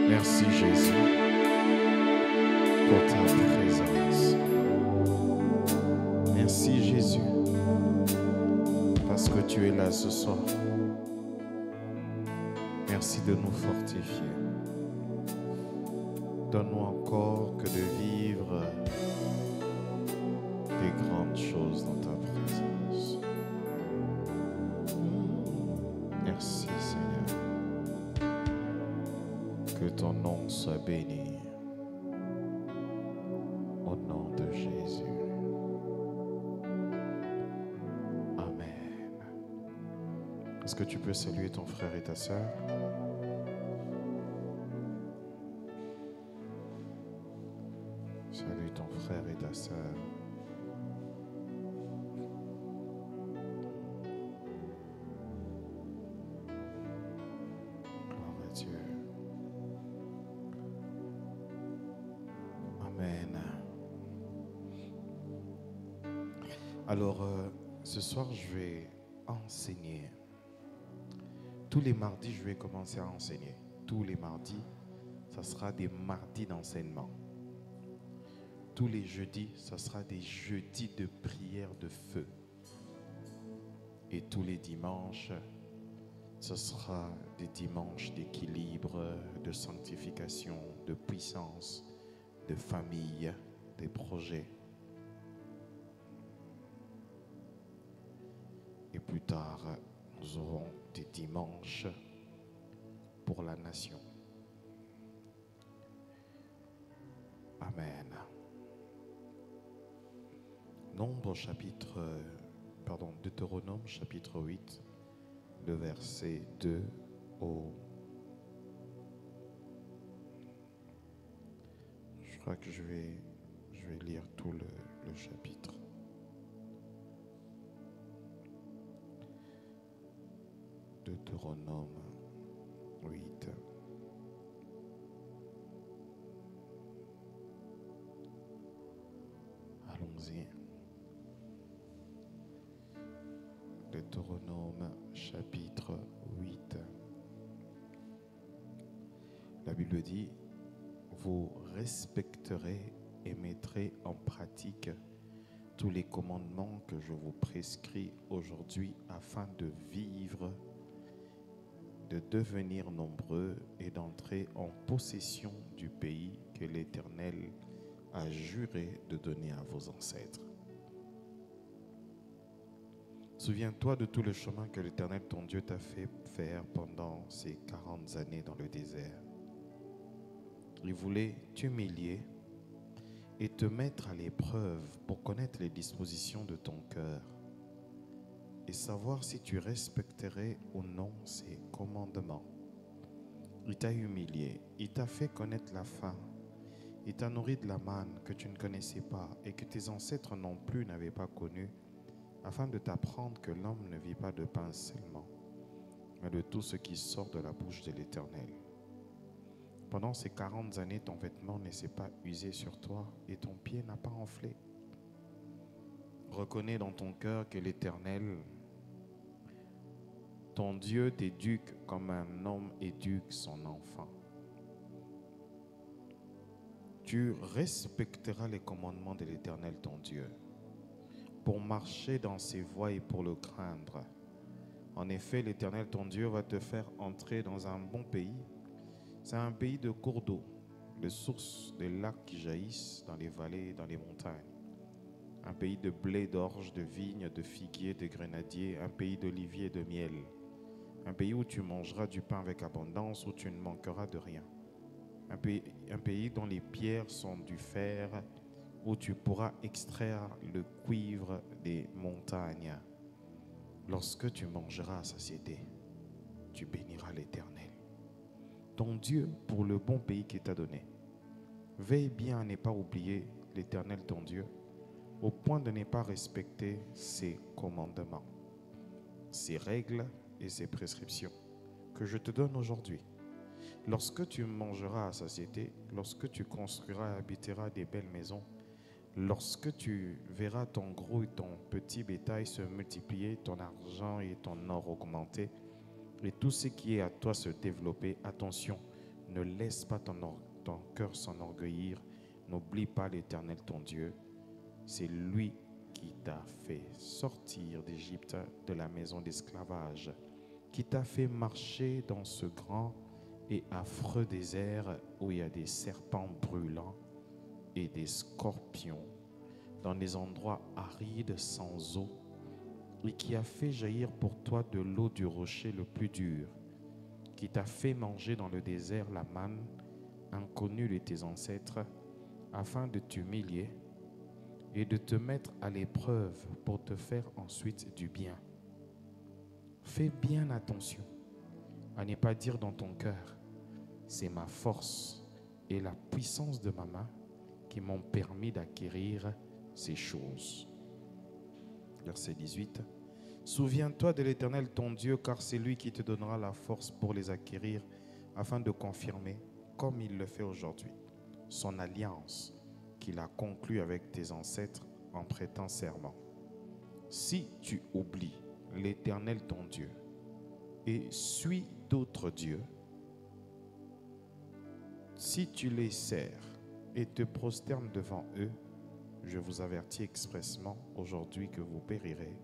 Merci Jésus pour ta présence. Merci Jésus parce que tu es là ce soir. Merci de nous fortifier. Donne-nous encore que de vivre des grandes choses dans ta présence. Merci Seigneur. Que ton nom soit béni. Au nom de Jésus. Amen. Est-ce que tu peux saluer ton frère et ta sœur? Salue ton frère et ta sœur. Gloire à Dieu. Amen. Alors, ce soir, je vais enseigner. Tous les mardis, je vais commencer à enseigner. Tous les mardis, ça sera des mardis d'enseignement. Tous les jeudis, ça sera des jeudis de prière de feu. Et tous les dimanches, ce sera des dimanches d'équilibre, de sanctification, de puissance, de famille, des projets. Et plus tard, nous aurons des dimanches pour la nation. Amen. Deutéronome chapitre 8, le verset 2 au... Je crois que je vais lire tout le chapitre. Deutéronome 8. Allons-y. Deutéronome chapitre 8. La Bible dit: vous respecterez et mettrez en pratique tous les commandements que je vous prescris aujourd'hui afin de vivre, de devenir nombreux et d'entrer en possession du pays que l'Éternel a juré de donner à vos ancêtres. Souviens-toi de tout le chemin que l'Éternel ton Dieu t'a fait faire pendant ces 40 années dans le désert. Il voulait t'humilier et te mettre à l'épreuve pour connaître les dispositions de ton cœur et savoir si tu respecterais ou non ses commandements. Il t'a humilié, il t'a fait connaître la faim, il t'a nourri de la manne que tu ne connaissais pas et que tes ancêtres non plus n'avaient pas connue, afin de t'apprendre que l'homme ne vit pas de pain seulement, mais de tout ce qui sort de la bouche de l'Éternel. Pendant ces 40 années, ton vêtement ne s'est pas usé sur toi et ton pied n'a pas enflé. Reconnais dans ton cœur que l'Éternel, ton Dieu, t'éduque comme un homme éduque son enfant. Tu respecteras les commandements de l'Éternel, ton Dieu, pour marcher dans ses voies et pour le craindre. En effet, l'Éternel, ton Dieu, va te faire entrer dans un bon pays. C'est un pays de cours d'eau, de sources, de lacs qui jaillissent dans les vallées et dans les montagnes. Un pays de blé, d'orge, de vignes, de figuiers, de grenadiers, un pays d'oliviers et de miel. Un pays où tu mangeras du pain avec abondance, où tu ne manqueras de rien. Un pays dont les pierres sont du fer, où tu pourras extraire le cuivre des montagnes. Lorsque tu mangeras à satiété, tu béniras l'Éternel, ton Dieu, pour le bon pays qu'il t'a donné. Veille bien à ne pas oublier l'Éternel ton Dieu, au point de ne pas respecter ses commandements, ses règles et ses prescriptions que je te donne aujourd'hui. Lorsque tu mangeras à satiété, lorsque tu construiras et habiteras des belles maisons, lorsque tu verras ton gros et ton petit bétail se multiplier, ton argent et ton or augmenter, et tout ce qui est à toi se développer, attention, ne laisse pas ton cœur s'enorgueillir, n'oublie pas l'Éternel ton Dieu. C'est lui qui t'a fait sortir d'Égypte, de la maison d'esclavage, qui t'a fait marcher dans ce grand et affreux désert où il y a des serpents brûlants et des scorpions, dans des endroits arides sans eau, et qui a fait jaillir pour toi de l'eau du rocher le plus dur, qui t'a fait manger dans le désert la manne inconnue de tes ancêtres, afin de t'humilier et de te mettre à l'épreuve pour te faire ensuite du bien. Fais bien attention à ne pas dire dans ton cœur, c'est ma force et la puissance de ma main qui m'ont permis d'acquérir ces choses. Verset 18. Souviens-toi de l'Éternel ton Dieu, car c'est lui qui te donnera la force pour les acquérir, afin de confirmer, comme il le fait aujourd'hui, son alliance qu'il a conclue avec tes ancêtres en prêtant serment. Si tu oublies l'Éternel ton Dieu et suis d'autres dieux, si tu les sers et te prosternes devant eux, je vous avertis expressement aujourd'hui que vous périrez.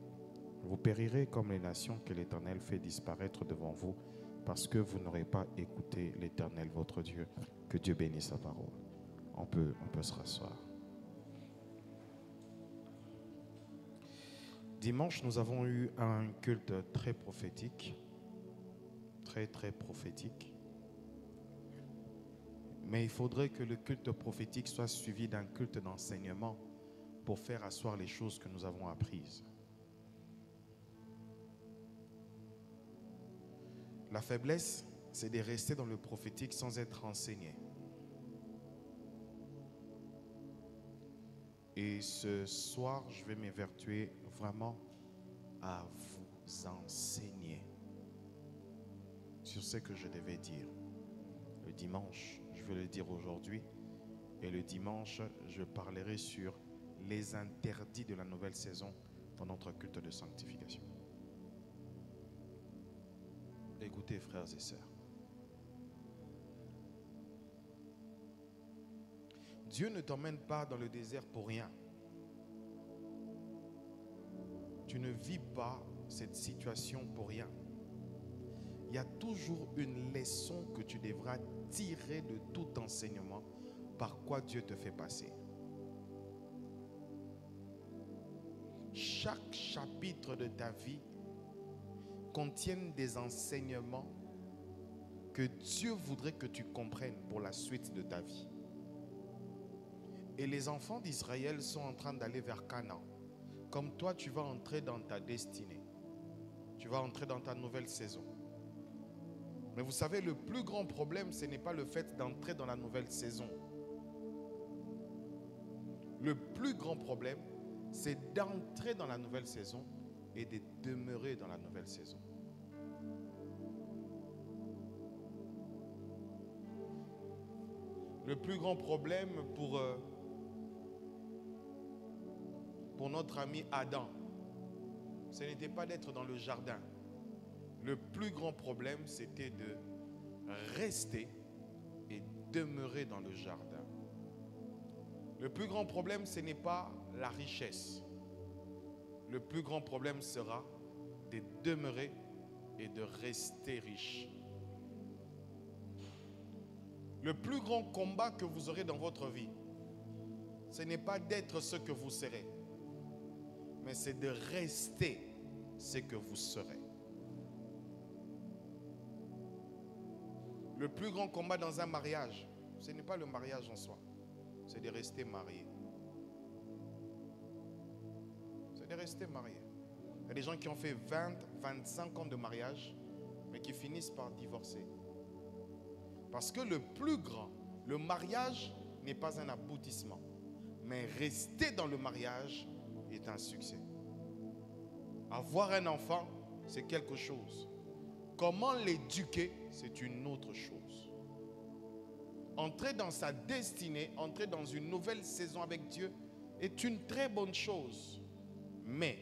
Vous périrez comme les nations que l'Éternel fait disparaître devant vous, parce que vous n'aurez pas écouté l'Éternel votre Dieu. Que Dieu bénisse sa parole. On peut se rasseoir. Dimanche, nous avons eu un culte très prophétique. Très prophétique. Mais il faudrait que le culte prophétique soit suivi d'un culte d'enseignement pour faire asseoir les choses que nous avons apprises. La faiblesse, c'est de rester dans le prophétique sans être enseigné. Et ce soir, je vais m'évertuer vraiment à vous enseigner sur ce que je devais dire. Le dimanche, je vais le dire aujourd'hui. Et le dimanche, je parlerai sur les interdits de la nouvelle saison dans notre culte de sanctification. Écoutez, frères et sœurs. Dieu ne t'emmène pas dans le désert pour rien. Tu ne vis pas cette situation pour rien. Il y a toujours une leçon que tu devras tirer de tout enseignement par quoi Dieu te fait passer. Chaque chapitre de ta vie contient des enseignements que Dieu voudrait que tu comprennes pour la suite de ta vie. Et les enfants d'Israël sont en train d'aller vers Canaan. Comme toi, tu vas entrer dans ta destinée. Tu vas entrer dans ta nouvelle saison. Mais vous savez, le plus grand problème, ce n'est pas le fait d'entrer dans la nouvelle saison. Le plus grand problème, c'est d'entrer dans la nouvelle saison et de demeurer dans la nouvelle saison. Le plus grand problème pour notre ami Adam, ce n'était pas d'être dans le jardin. Le plus grand problème, c'était de rester et demeurer dans le jardin. Le plus grand problème, ce n'est pas la richesse. Le plus grand problème sera de demeurer et de rester riche. Le plus grand combat que vous aurez dans votre vie, ce n'est pas d'être ce que vous serez, mais c'est de rester ce que vous serez. Le plus grand combat dans un mariage, ce n'est pas le mariage en soi, c'est de rester marié. C'est de rester marié. Il y a des gens qui ont fait 20, 25 ans de mariage, mais qui finissent par divorcer. Parce que le plus grand, le mariage n'est pas un aboutissement. Mais rester dans le mariage est un succès. Avoir un enfant, c'est quelque chose. Comment l'éduquer, c'est une autre chose. Entrer dans sa destinée, entrer dans une nouvelle saison avec Dieu est une très bonne chose. Mais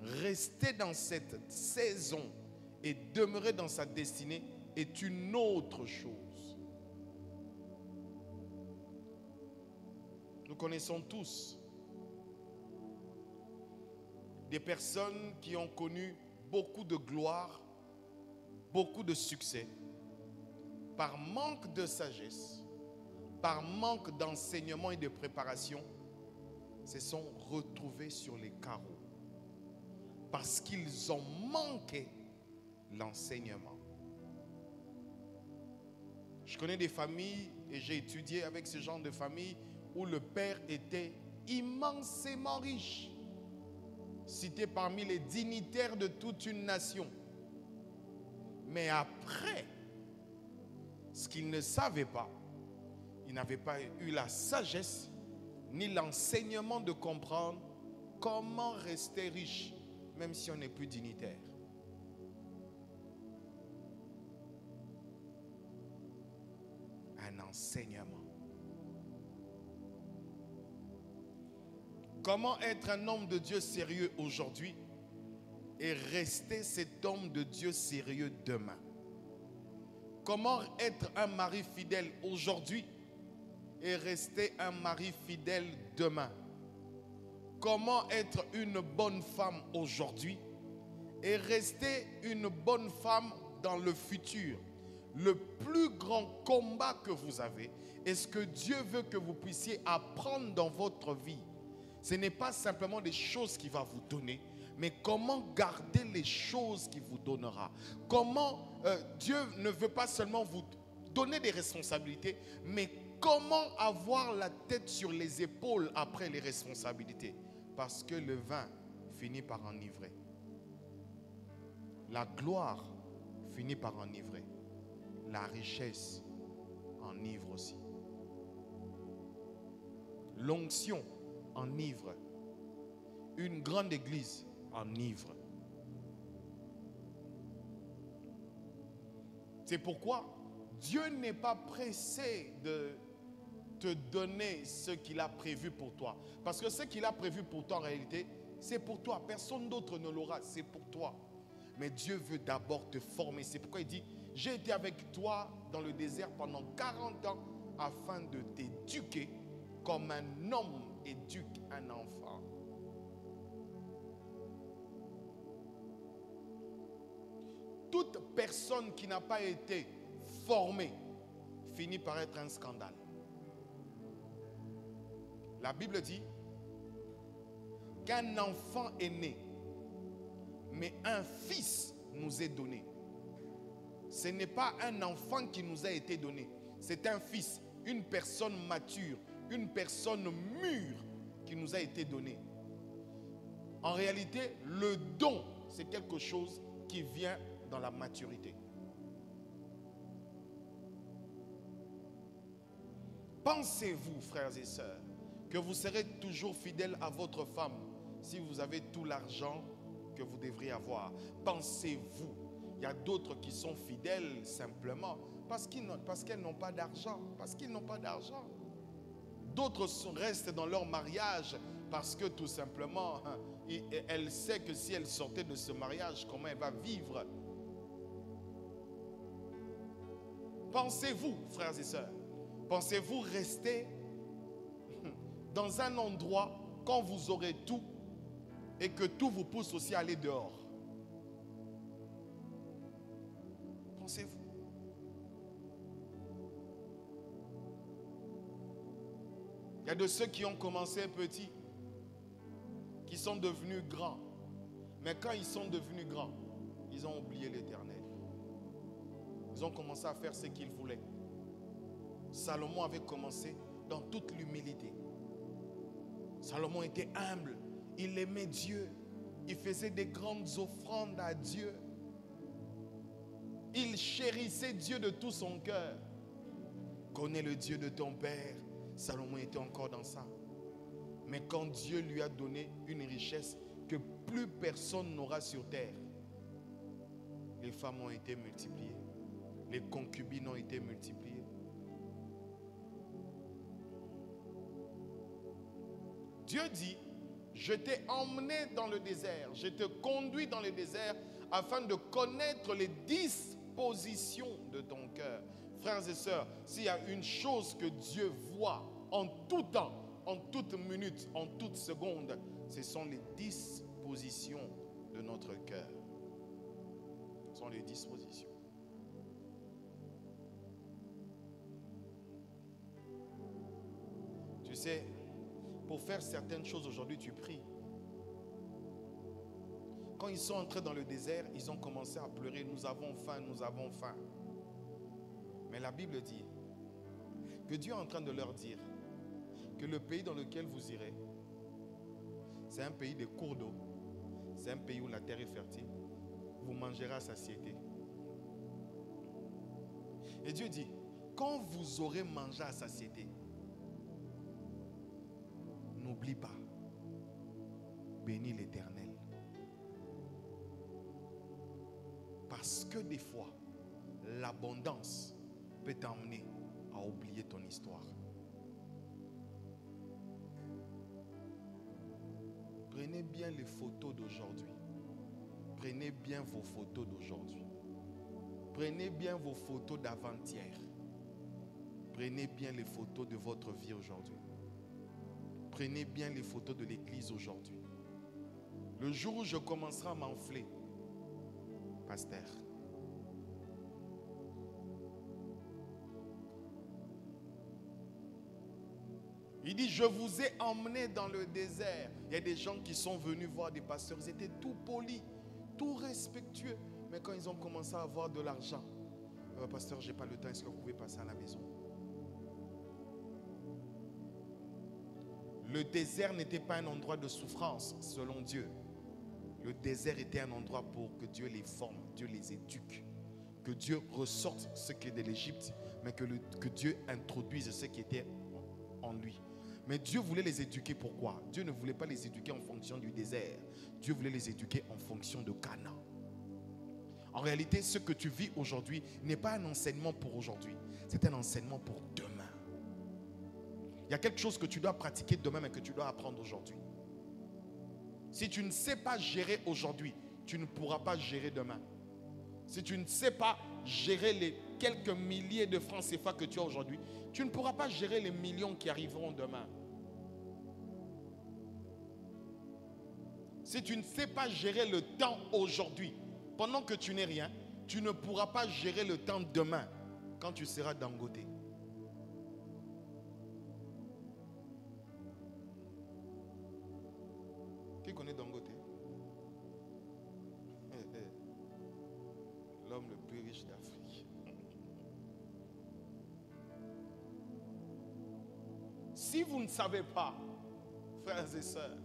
rester dans cette saison et demeurer dans sa destinée est une autre chose. Nous connaissons tous des personnes qui ont connu beaucoup de gloire, beaucoup de succès, par manque de sagesse, par manque d'enseignement et de préparation, se sont retrouvés sur les carreaux parce qu'ils ont manqué l'enseignement. Je connais des familles et j'ai étudié avec ce genre de famille où le père était immensément riche, cité parmi les dignitaires de toute une nation. Mais après, ce qu'il ne savait pas, il n'avait pas eu la sagesse ni l'enseignement de comprendre comment rester riche, même si on n'est plus dignitaire. Un enseignement. Comment être un homme de Dieu sérieux aujourd'hui et rester cet homme de Dieu sérieux demain? Comment être un mari fidèle aujourd'hui et rester un mari fidèle demain? Comment être une bonne femme aujourd'hui et rester une bonne femme dans le futur? Le plus grand combat que vous avez et ce que Dieu veut que vous puissiez apprendre dans votre vie, ce n'est pas simplement des choses qu'il va vous donner, mais comment garder les choses qu'il vous donnera. Comment Dieu ne veut pas seulement vous donner des responsabilités, mais comment avoir la tête sur les épaules après les responsabilités. Parce que le vin finit par enivrer. La gloire finit par enivrer. La richesse enivre aussi. L'onction enivre. Une grande église enivre. C'est pourquoi Dieu n'est pas pressé de te donner ce qu'il a prévu pour toi. Parce que ce qu'il a prévu pour toi en réalité, c'est pour toi. Personne d'autre ne l'aura, c'est pour toi. Mais Dieu veut d'abord te former. C'est pourquoi il dit, j'ai été avec toi dans le désert pendant 40 ans afin de t'éduquer comme un homme éduque un enfant. Toute personne qui n'a pas été formée finit par être un scandale. La Bible dit qu'un enfant est né, mais un fils nous est donné. Ce n'est pas un enfant qui nous a été donné, c'est un fils, une personne mature, une personne mûre qui nous a été donnée. En réalité, le don, c'est quelque chose qui vient dans la maturité. Pensez-vous, frères et sœurs, que vous serez toujours fidèles à votre femme si vous avez tout l'argent que vous devriez avoir? Pensez-vous, il y a d'autres qui sont fidèles simplement parce qu'elles n'ont pas d'argent, parce qu'ils n'ont pas d'argent. D'autres restent dans leur mariage parce que tout simplement, elle sait que si elle sortait de ce mariage, comment elle va vivre. Pensez-vous, frères et sœurs, pensez-vous rester dans un endroit quand vous aurez tout et que tout vous pousse aussi à aller dehors? Pensez-vous? Il y a de ceux qui ont commencé petits, qui sont devenus grands. Mais quand ils sont devenus grands, ils ont oublié l'Éternel. Ils ont commencé à faire ce qu'ils voulaient. Salomon avait commencé dans toute l'humilité. Salomon était humble. Il aimait Dieu. Il faisait des grandes offrandes à Dieu. Il chérissait Dieu de tout son cœur. Connais le Dieu de ton père. Salomon était encore dans ça. Mais quand Dieu lui a donné une richesse que plus personne n'aura sur terre, les femmes ont été multipliées. Les concubines ont été multipliées. Dieu dit, je t'ai emmené dans le désert, je te conduis dans le désert afin de connaître les dispositions de ton cœur. Frères et sœurs, s'il y a une chose que Dieu voit en tout temps, en toute minute, en toute seconde, ce sont les dispositions de notre cœur. Ce sont les dispositions. Tu sais, pour faire certaines choses aujourd'hui, tu pries. Quand ils sont entrés dans le désert, ils ont commencé à pleurer. Nous avons faim, nous avons faim. Mais la Bible dit que Dieu est en train de leur dire que le pays dans lequel vous irez, c'est un pays de cours d'eau. C'est un pays où la terre est fertile. Vous mangerez à satiété. Et Dieu dit, quand vous aurez mangé à satiété, n'oublie pas, bénis l'Éternel. Parce que des fois, l'abondance peut t'emmener à oublier ton histoire. Prenez bien les photos d'aujourd'hui. Prenez bien vos photos d'aujourd'hui. Prenez bien vos photos d'avant-hier. Prenez bien les photos de votre vie aujourd'hui. Prenez bien les photos de l'église aujourd'hui. Le jour où je commencerai à m'enfler, pasteur, il dit, je vous ai emmené dans le désert. Il y a des gens qui sont venus voir des pasteurs. Ils étaient tout polis, tout respectueux. Mais quand ils ont commencé à avoir de l'argent, pasteur, je n'ai pas le temps, est-ce que vous pouvez passer à la maison? Le désert n'était pas un endroit de souffrance, selon Dieu. Le désert était un endroit pour que Dieu les forme, Dieu les éduque. Que Dieu ressorte ce qui est de l'Égypte, mais que Dieu introduise ce qui était en lui. Mais Dieu voulait les éduquer pourquoi? Dieu ne voulait pas les éduquer en fonction du désert. Dieu voulait les éduquer en fonction de Canaan. En réalité, ce que tu vis aujourd'hui n'est pas un enseignement pour aujourd'hui. C'est un enseignement pour demain. Il y a quelque chose que tu dois pratiquer demain, mais que tu dois apprendre aujourd'hui. Si tu ne sais pas gérer aujourd'hui, tu ne pourras pas gérer demain. Si tu ne sais pas gérer les quelques milliers de francs CFA que tu as aujourd'hui, tu ne pourras pas gérer les millions qui arriveront demain. Si tu ne sais pas gérer le temps aujourd'hui, pendant que tu n'es rien, tu ne pourras pas gérer le temps demain, quand tu seras Dangote. Qui connaît Dangote? L'homme le plus riche d'Afrique. Si vous ne savez pas, frères et sœurs,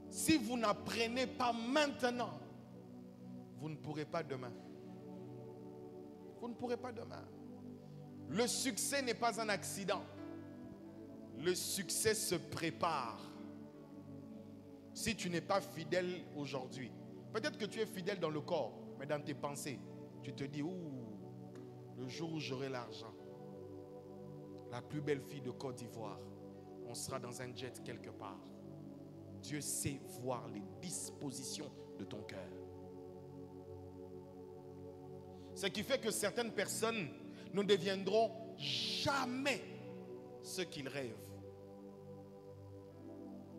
si vous n'apprenez pas maintenant, vous ne pourrez pas demain. Vous ne pourrez pas demain. Le succès n'est pas un accident. Le succès se prépare. Si tu n'es pas fidèle aujourd'hui, peut-être que tu es fidèle dans le corps, mais dans tes pensées, tu te dis, ouh, le jour où j'aurai l'argent, la plus belle fille de Côte d'Ivoire, on sera dans un jet quelque part. Dieu sait voir les dispositions de ton cœur. Ce qui fait que certaines personnes ne deviendront jamais ce qu'ils rêvent.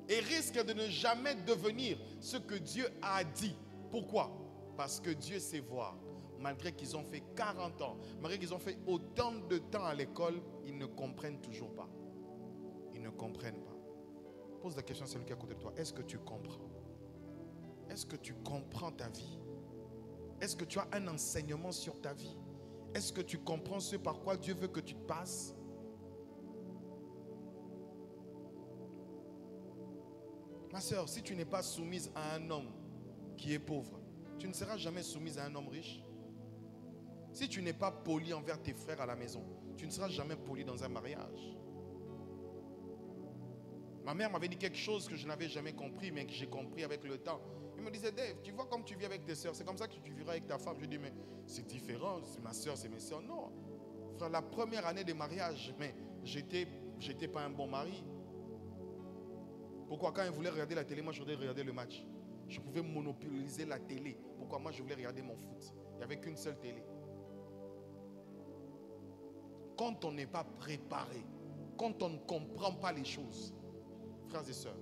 Et risquent de ne jamais devenir ce que Dieu a dit. Pourquoi? Parce que Dieu sait voir. Malgré qu'ils ont fait 40 ans, malgré qu'ils ont fait autant de temps à l'école, ils ne comprennent toujours pas. Ils ne comprennent pas. Pose la question à celui qui est à côté de toi. Est-ce que tu comprends? Est-ce que tu comprends ta vie? Est-ce que tu as un enseignement sur ta vie? Est-ce que tu comprends ce par quoi Dieu veut que tu te passes? Ma soeur, si tu n'es pas soumise à un homme qui est pauvre, tu ne seras jamais soumise à un homme riche. Si tu n'es pas poli envers tes frères à la maison, tu ne seras jamais poli dans un mariage. Ma mère m'avait dit quelque chose que je n'avais jamais compris, mais que j'ai compris avec le temps. Il me disait, Dave, tu vois comme tu vis avec tes soeurs, c'est comme ça que tu vivras avec ta femme. Je dis, mais c'est différent, ma soeur, c'est mes soeurs. Non, frère, la première année de mariage, mais j'étais pas un bon mari. Pourquoi quand il voulait regarder la télé, moi je voulais regarder le match. Je pouvais monopoliser la télé. Pourquoi moi je voulais regarder mon foot? Il n'y avait qu'une seule télé. Quand on n'est pas préparé, quand on ne comprend pas les choses, frères et sœurs,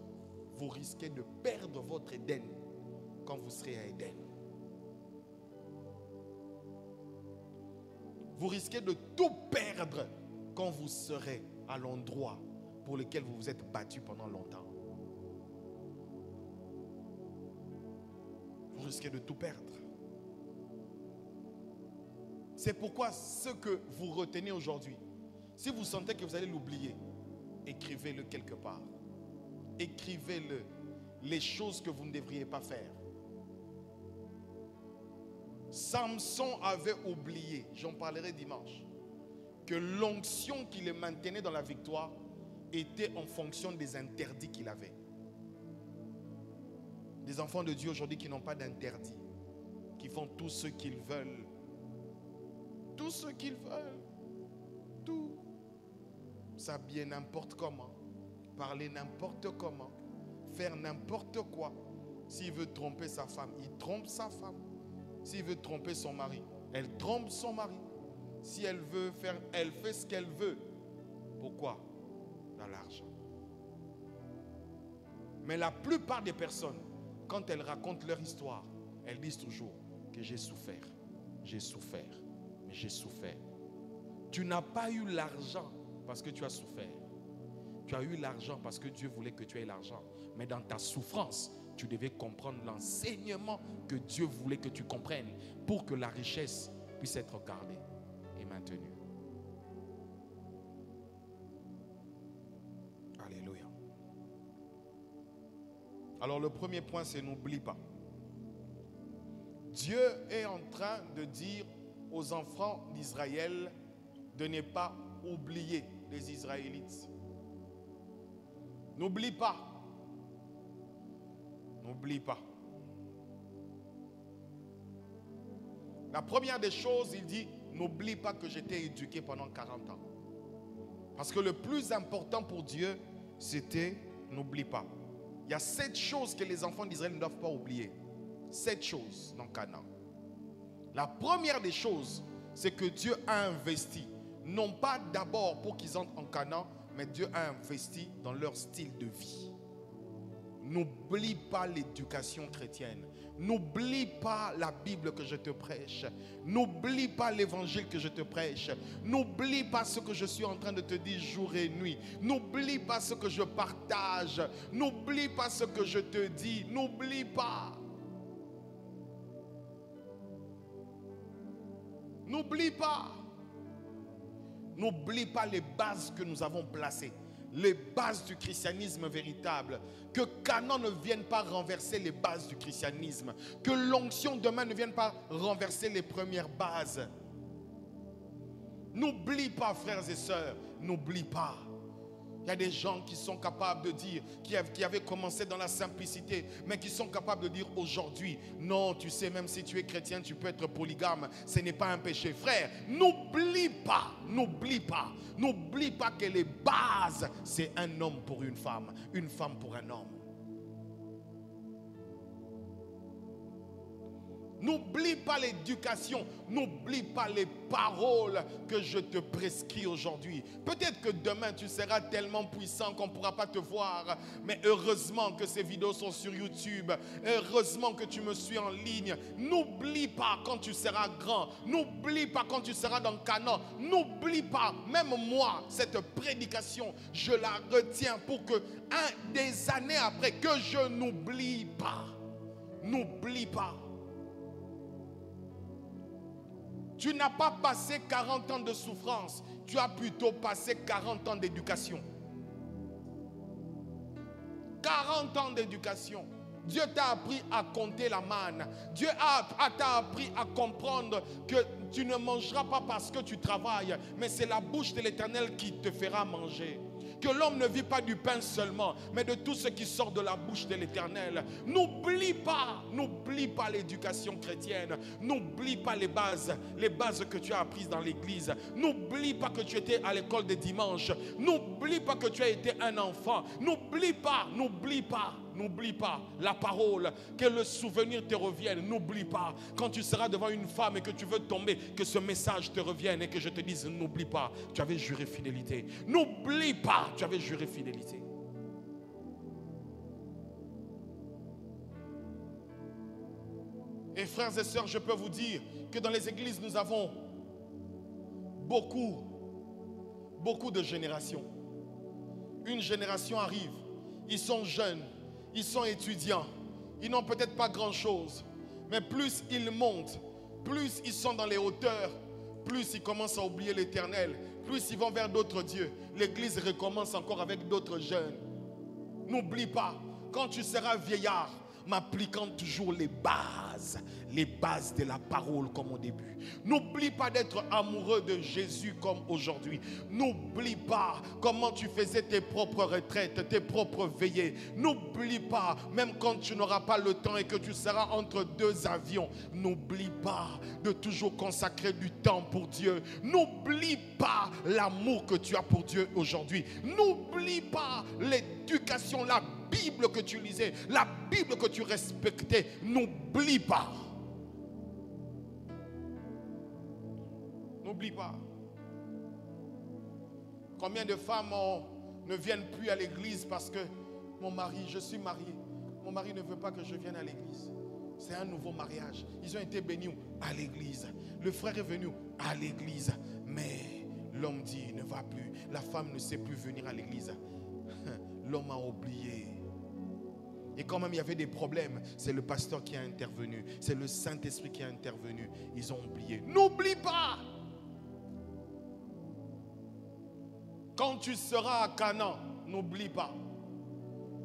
vous risquez de perdre votre Éden quand vous serez à Éden. Vous risquez de tout perdre quand vous serez à l'endroit pour lequel vous vous êtes battu pendant longtemps. Vous risquez de tout perdre. C'est pourquoi ce que vous retenez aujourd'hui, si vous sentez que vous allez l'oublier, écrivez-le quelque part. Écrivez-le, les choses que vous ne devriez pas faire. Samson avait oublié, j'en parlerai dimanche, que l'onction qui le maintenait dans la victoire était en fonction des interdits qu'il avait. Des enfants de Dieu aujourd'hui qui n'ont pas d'interdit, qui font tout ce qu'ils veulent. Tout ce qu'ils veulent. Tout. S'habiller n'importe comment. Parler n'importe comment. Faire n'importe quoi. S'il veut tromper sa femme, il trompe sa femme. S'il veut tromper son mari, elle trompe son mari. Si elle veut faire, elle fait ce qu'elle veut. Pourquoi? Dans l'argent. Mais la plupart des personnes, quand elles racontent leur histoire, elles disent toujours que j'ai souffert, mais j'ai souffert. Tu n'as pas eu l'argent parce que tu as souffert. Tu as eu l'argent parce que Dieu voulait que tu aies l'argent. Mais dans ta souffrance, tu devais comprendre l'enseignement que Dieu voulait que tu comprennes pour que la richesse puisse être gardée et maintenue. Alléluia. Alors le premier point, c'est n'oublie pas. Dieu est en train de dire aux enfants d'Israël de ne pas oublier les Israélites. N'oublie pas. N'oublie pas. La première des choses, il dit, n'oublie pas que j'étais éduqué pendant 40 ans. Parce que le plus important pour Dieu, c'était, n'oublie pas. Il y a 7 choses que les enfants d'Israël ne doivent pas oublier. 7 choses dans Canaan. La première des choses, c'est que Dieu a investi. Non pas d'abord pour qu'ils entrent en Canaan, mais Dieu a investi dans leur style de vie. N'oublie pas l'éducation chrétienne. N'oublie pas la Bible que je te prêche. N'oublie pas l'évangile que je te prêche. N'oublie pas ce que je suis en train de te dire jour et nuit. N'oublie pas ce que je partage. N'oublie pas ce que je te dis. N'oublie pas. N'oublie pas. N'oublie pas les bases que nous avons placées. Les bases du christianisme véritable. Que Canaan ne vienne pas renverser les bases du christianisme. Que l'onction demain ne vienne pas renverser les premières bases. N'oublie pas, frères et sœurs, n'oublie pas. Il y a des gens qui sont capables de dire, qui avaient commencé dans la simplicité, mais qui sont capables de dire aujourd'hui, non, tu sais, même si tu es chrétien, tu peux être polygame, ce n'est pas un péché. Frère, n'oublie pas que les bases, c'est un homme pour une femme pour un homme. N'oublie pas l'éducation, n'oublie pas les paroles que je te prescris aujourd'hui. Peut-être que demain tu seras tellement puissant qu'on ne pourra pas te voir, mais heureusement que ces vidéos sont sur YouTube, heureusement que tu me suis en ligne. N'oublie pas quand tu seras grand, n'oublie pas quand tu seras dans Canaan, n'oublie pas, même moi, cette prédication, je la retiens pour que des années après, que je n'oublie pas. N'oublie pas. Tu n'as pas passé 40 ans de souffrance. Tu as plutôt passé 40 ans d'éducation. 40 ans d'éducation. Dieu t'a appris à compter la manne. Dieu t'a appris à comprendre que tu ne mangeras pas parce que tu travailles, mais c'est la bouche de l'Éternel qui te fera manger. Que l'homme ne vit pas du pain seulement, mais de tout ce qui sort de la bouche de l'Éternel. N'oublie pas l'éducation chrétienne. N'oublie pas les bases que tu as apprises dans l'église. N'oublie pas que tu étais à l'école des dimanches. N'oublie pas que tu as été un enfant. N'oublie pas la parole, que le souvenir te revienne. N'oublie pas, quand tu seras devant une femme et que tu veux tomber, que ce message te revienne et que je te dise, n'oublie pas, tu avais juré fidélité. N'oublie pas, tu avais juré fidélité. Et frères et sœurs, je peux vous dire que dans les églises, nous avons beaucoup de générations. Une génération arrive, ils sont jeunes, ils sont étudiants, ils n'ont peut-être pas grand-chose, mais plus ils montent, plus ils sont dans les hauteurs, plus ils commencent à oublier l'Éternel, plus ils vont vers d'autres dieux. L'église recommence encore avec d'autres jeunes. N'oublie pas, quand tu seras vieillard, m'appliquant toujours les bases de la parole comme au début. N'oublie pas d'être amoureux de Jésus comme aujourd'hui. N'oublie pas comment tu faisais tes propres retraites, tes propres veillées. N'oublie pas, même quand tu n'auras pas le temps et que tu seras entre deux avions, n'oublie pas de toujours consacrer du temps pour Dieu. N'oublie pas l'amour que tu as pour Dieu aujourd'hui. N'oublie pas l'éducation, la Bible que tu lisais, la Bible que tu respectais. N'oublie pas. N'oublie pas. Combien de femmes ne viennent plus à l'église parce que mon mari, je suis marié, mon mari ne veut pas que je vienne à l'église. C'est un nouveau mariage. Ils ont été bénis à l'église. Le frère est venu à l'église. Mais l'homme dit, il ne va plus. La femme ne sait plus venir à l'église. L'homme a oublié. Et quand même il y avait des problèmes, c'est le pasteur qui a intervenu. C'est le Saint-Esprit qui a intervenu. Ils ont oublié. N'oublie pas. Quand tu seras à Canaan, n'oublie pas.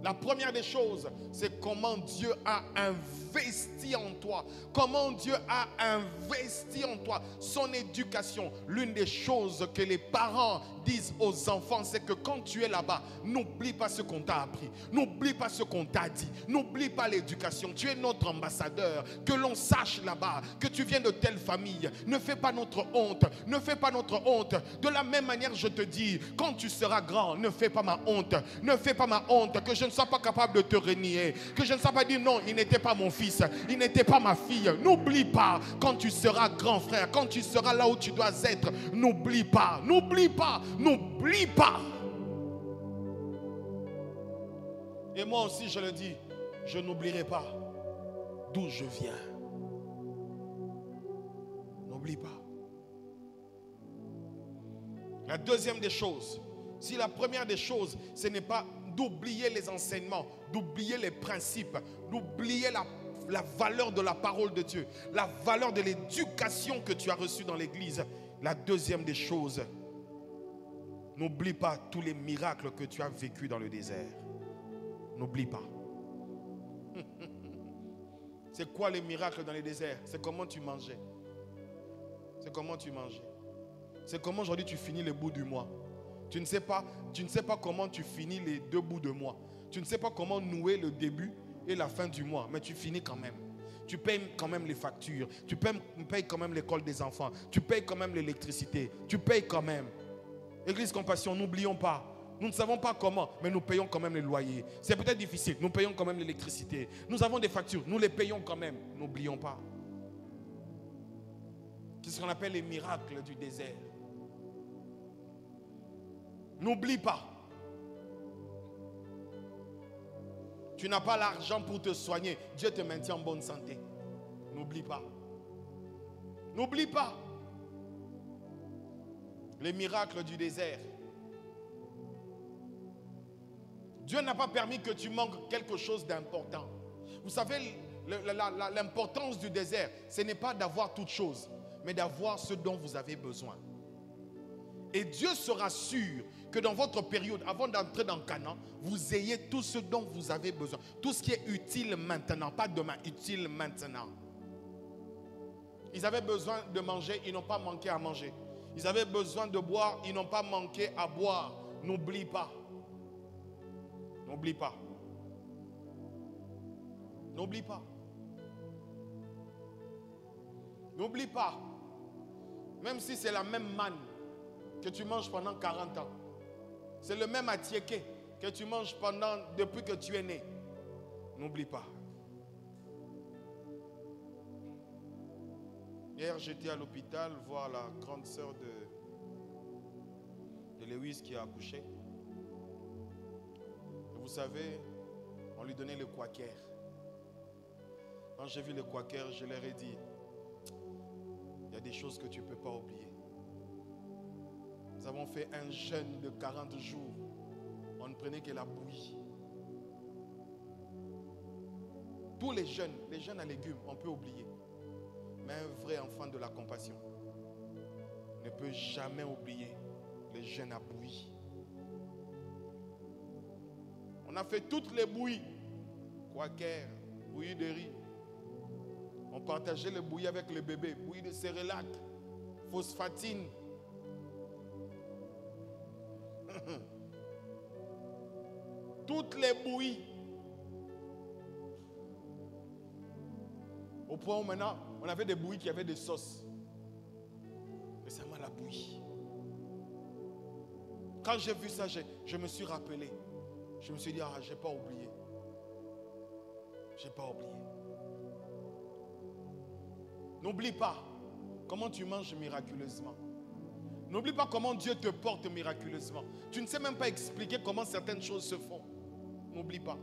La première des choses, c'est comment Dieu a investi en toi. Comment Dieu a investi en toi. Son éducation. L'une des choses que les parents disent aux enfants, c'est que quand tu es là-bas, n'oublie pas ce qu'on t'a appris. N'oublie pas ce qu'on t'a dit. N'oublie pas l'éducation. Tu es notre ambassadeur. Que l'on sache là-bas que tu viens de telle famille. Ne fais pas notre honte. Ne fais pas notre honte. De la même manière, je te dis, quand tu seras grand, ne fais pas ma honte. Ne fais pas ma honte. Que je ne sois pas capable de te renier. Que je ne sois pas dire non, il n'était pas mon fils. Il n'était pas ma fille. N'oublie pas, quand tu seras grand frère, quand tu seras là où tu dois être, n'oublie pas. N'oublie pas. N'oublie pas. Et moi aussi je le dis, je n'oublierai pas d'où je viens. N'oublie pas. La deuxième des choses, si la première des choses, ce n'est pas d'oublier les enseignements, d'oublier les principes, d'oublier la valeur de la parole de Dieu, la valeur de l'éducation que tu as reçue dans l'église. La deuxième des choses, n'oublie pas tous les miracles que tu as vécus dans le désert. N'oublie pas. C'est quoi les miracles dans le désert? C'est comment tu mangeais. C'est comment tu mangeais. C'est comment aujourd'hui tu finis le bout du mois. Tu ne sais pas comment tu finis les 2 bouts de mois. Tu ne sais pas comment nouer le début et la fin du mois, mais tu finis quand même. Tu payes quand même les factures. Tu payes quand même l'école des enfants. Tu payes quand même l'électricité. Tu payes quand même. Église Compassion, n'oublions pas. Nous ne savons pas comment, mais nous payons quand même les loyers. C'est peut-être difficile, nous payons quand même l'électricité. Nous avons des factures, nous les payons quand même. N'oublions pas. C'est ce qu'on appelle les miracles du désert. N'oublie pas. Tu n'as pas l'argent pour te soigner. Dieu te maintient en bonne santé. N'oublie pas. N'oublie pas. Les miracles du désert. Dieu n'a pas permis que tu manques quelque chose d'important. Vous savez, l'importance du désert, ce n'est pas d'avoir toute chose, mais d'avoir ce dont vous avez besoin. Et Dieu sera sûr que dans votre période, avant d'entrer dans Canaan, vous ayez tout ce dont vous avez besoin. Tout ce qui est utile maintenant, pas demain, utile maintenant. Ils avaient besoin de manger, ils n'ont pas manqué à manger. Ils avaient besoin de boire, ils n'ont pas manqué à boire. N'oublie pas. N'oublie pas. N'oublie pas. N'oublie pas. Même si c'est la même manne que tu manges pendant 40 ans. C'est le même atiéké que tu manges depuis que tu es né. N'oublie pas. Hier, j'étais à l'hôpital voir la grande sœur de Lewis qui a accouché. Et vous savez, on lui donnait le quaker. Quand j'ai vu le quaker, je leur ai dit, il y a des choses que tu ne peux pas oublier. Nous avons fait un jeûne de 40 jours. On ne prenait que la bouillie. Tous les jeûnes à légumes, on peut oublier. Mais un vrai enfant de la compassion ne peut jamais oublier les jeûnes à bouillie. On a fait toutes les bouillies. Quaker, bouillie de riz. On partageait les bouillies avec le bébé. Bouillie de cérélac, phosphatine. Toutes les bouillies. Au point où maintenant, on avait des bouillies qui avaient des sauces. Récemment, la bouillie. Quand j'ai vu ça, je me suis rappelé. Je me suis dit, je n'ai pas oublié. Je n'ai pas oublié. N'oublie pas comment tu manges miraculeusement. N'oublie pas comment Dieu te porte miraculeusement. Tu ne sais même pas expliquer comment certaines choses se font. N'oublie pas.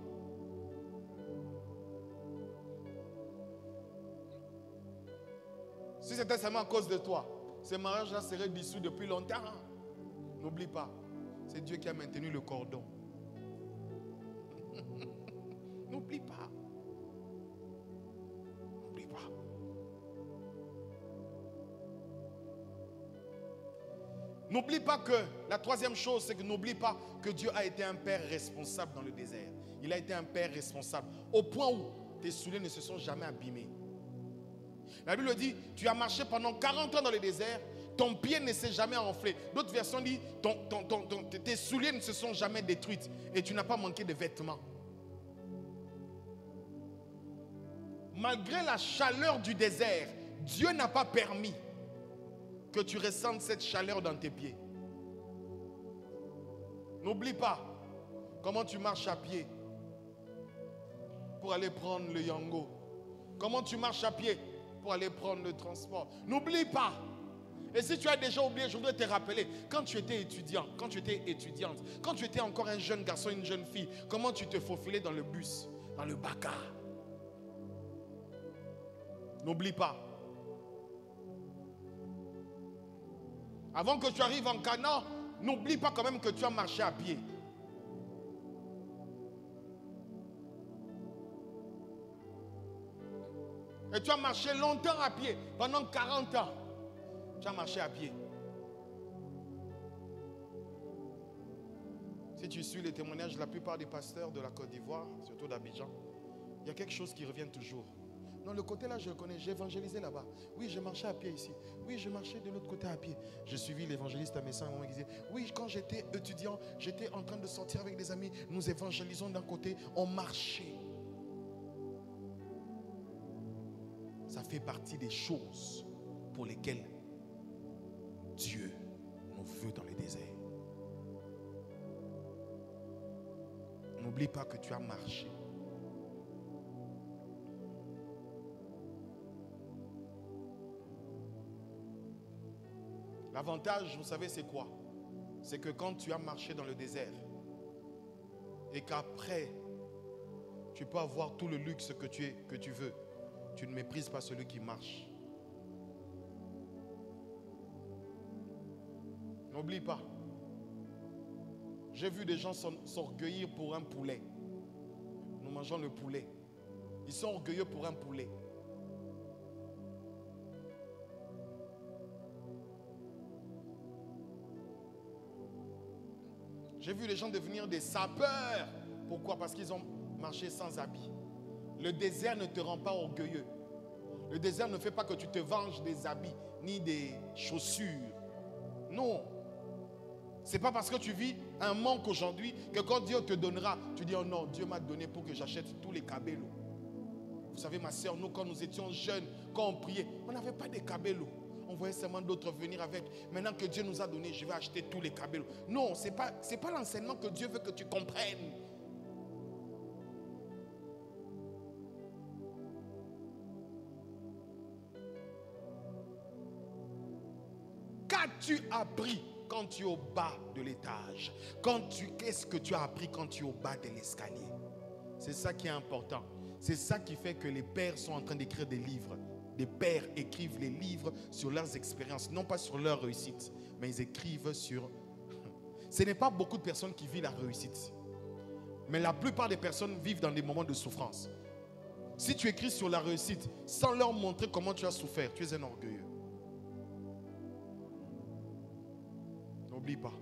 Si c'était seulement à cause de toi, ce mariage-là serait dissous depuis longtemps. N'oublie pas, c'est Dieu qui a maintenu le cordon. N'oublie pas. N'oublie pas. N'oublie pas que, la troisième chose, c'est que n'oublie pas que Dieu a été un père responsable dans le désert. Il a été un père responsable, au point où tes souliers ne se sont jamais abîmés. La Bible dit, tu as marché pendant 40 ans dans le désert, ton pied ne s'est jamais enflé. D'autres versions disent, tes souliers ne se sont jamais détruits et tu n'as pas manqué de vêtements. Malgré la chaleur du désert, Dieu n'a pas permis que tu ressentes cette chaleur dans tes pieds. N'oublie pas comment tu marches à pied pour aller prendre le Yango. Comment tu marches à pied pour aller prendre le transport. N'oublie pas. Et si tu as déjà oublié, je voudrais te rappeler, quand tu étais étudiant, quand tu étais étudiante, quand tu étais encore un jeune garçon, une jeune fille, comment tu te faufilais dans le bus, dans le bacar. N'oublie pas. Avant que tu arrives en Canaan, n'oublie pas quand même que tu as marché à pied. Et tu as marché longtemps à pied, pendant 40 ans. Tu as marché à pied. Si tu suis les témoignages de la plupart des pasteurs de la Côte d'Ivoire, surtout d'Abidjan, il y a quelque chose qui revient toujours. Non, le côté là, je le connais, j'ai évangélisé là-bas. Oui, je marchais à pied ici. Oui, je marchais de l'autre côté à pied. J'ai suivi l'évangéliste à Messin, un moment qui disait, oui, quand j'étais étudiant, j'étais en train de sortir avec des amis, nous évangélisons d'un côté, on marchait. Ça fait partie des choses pour lesquelles Dieu nous veut dans les déserts. N'oublie pas que tu as marché. L'avantage, vous savez, c'est quoi? C'est que quand tu as marché dans le désert et qu'après, tu peux avoir tout le luxe que tu veux, tu ne méprises pas celui qui marche. N'oublie pas. J'ai vu des gens s'orgueillir pour un poulet. Nous mangeons le poulet. Ils sont orgueilleux pour un poulet. J'ai vu les gens devenir des sapeurs. Pourquoi? Parce qu'ils ont marché sans habit. Le désert ne te rend pas orgueilleux. Le désert ne fait pas que tu te venges des habits ni des chaussures. Non. Ce n'est pas parce que tu vis un manque aujourd'hui que quand Dieu te donnera, tu dis, oh non, Dieu m'a donné pour que j'achète tous les cabellos. Vous savez, ma soeur, nous, quand nous étions jeunes, quand on priait, on n'avait pas de cabellos. On voyait seulement d'autres venir avec. Maintenant que Dieu nous a donné, je vais acheter tous les cabellos. Non, ce n'est pas l'enseignement que Dieu veut que tu comprennes. Qu'as-tu appris quand tu es au bas de l'étage? Qu'est-ce que tu as appris quand tu es au bas de l'escalier? C'est ça qui est important. C'est ça qui fait que les pères sont en train d'écrire des livres. Des pères écrivent les livres sur leurs expériences, non pas sur leur réussite, mais ils écrivent sur... Ce n'est pas beaucoup de personnes qui vivent la réussite. Mais la plupart des personnes vivent dans des moments de souffrance. Si tu écris sur la réussite sans leur montrer comment tu as souffert, tu es un orgueilleux. N'oublie pas.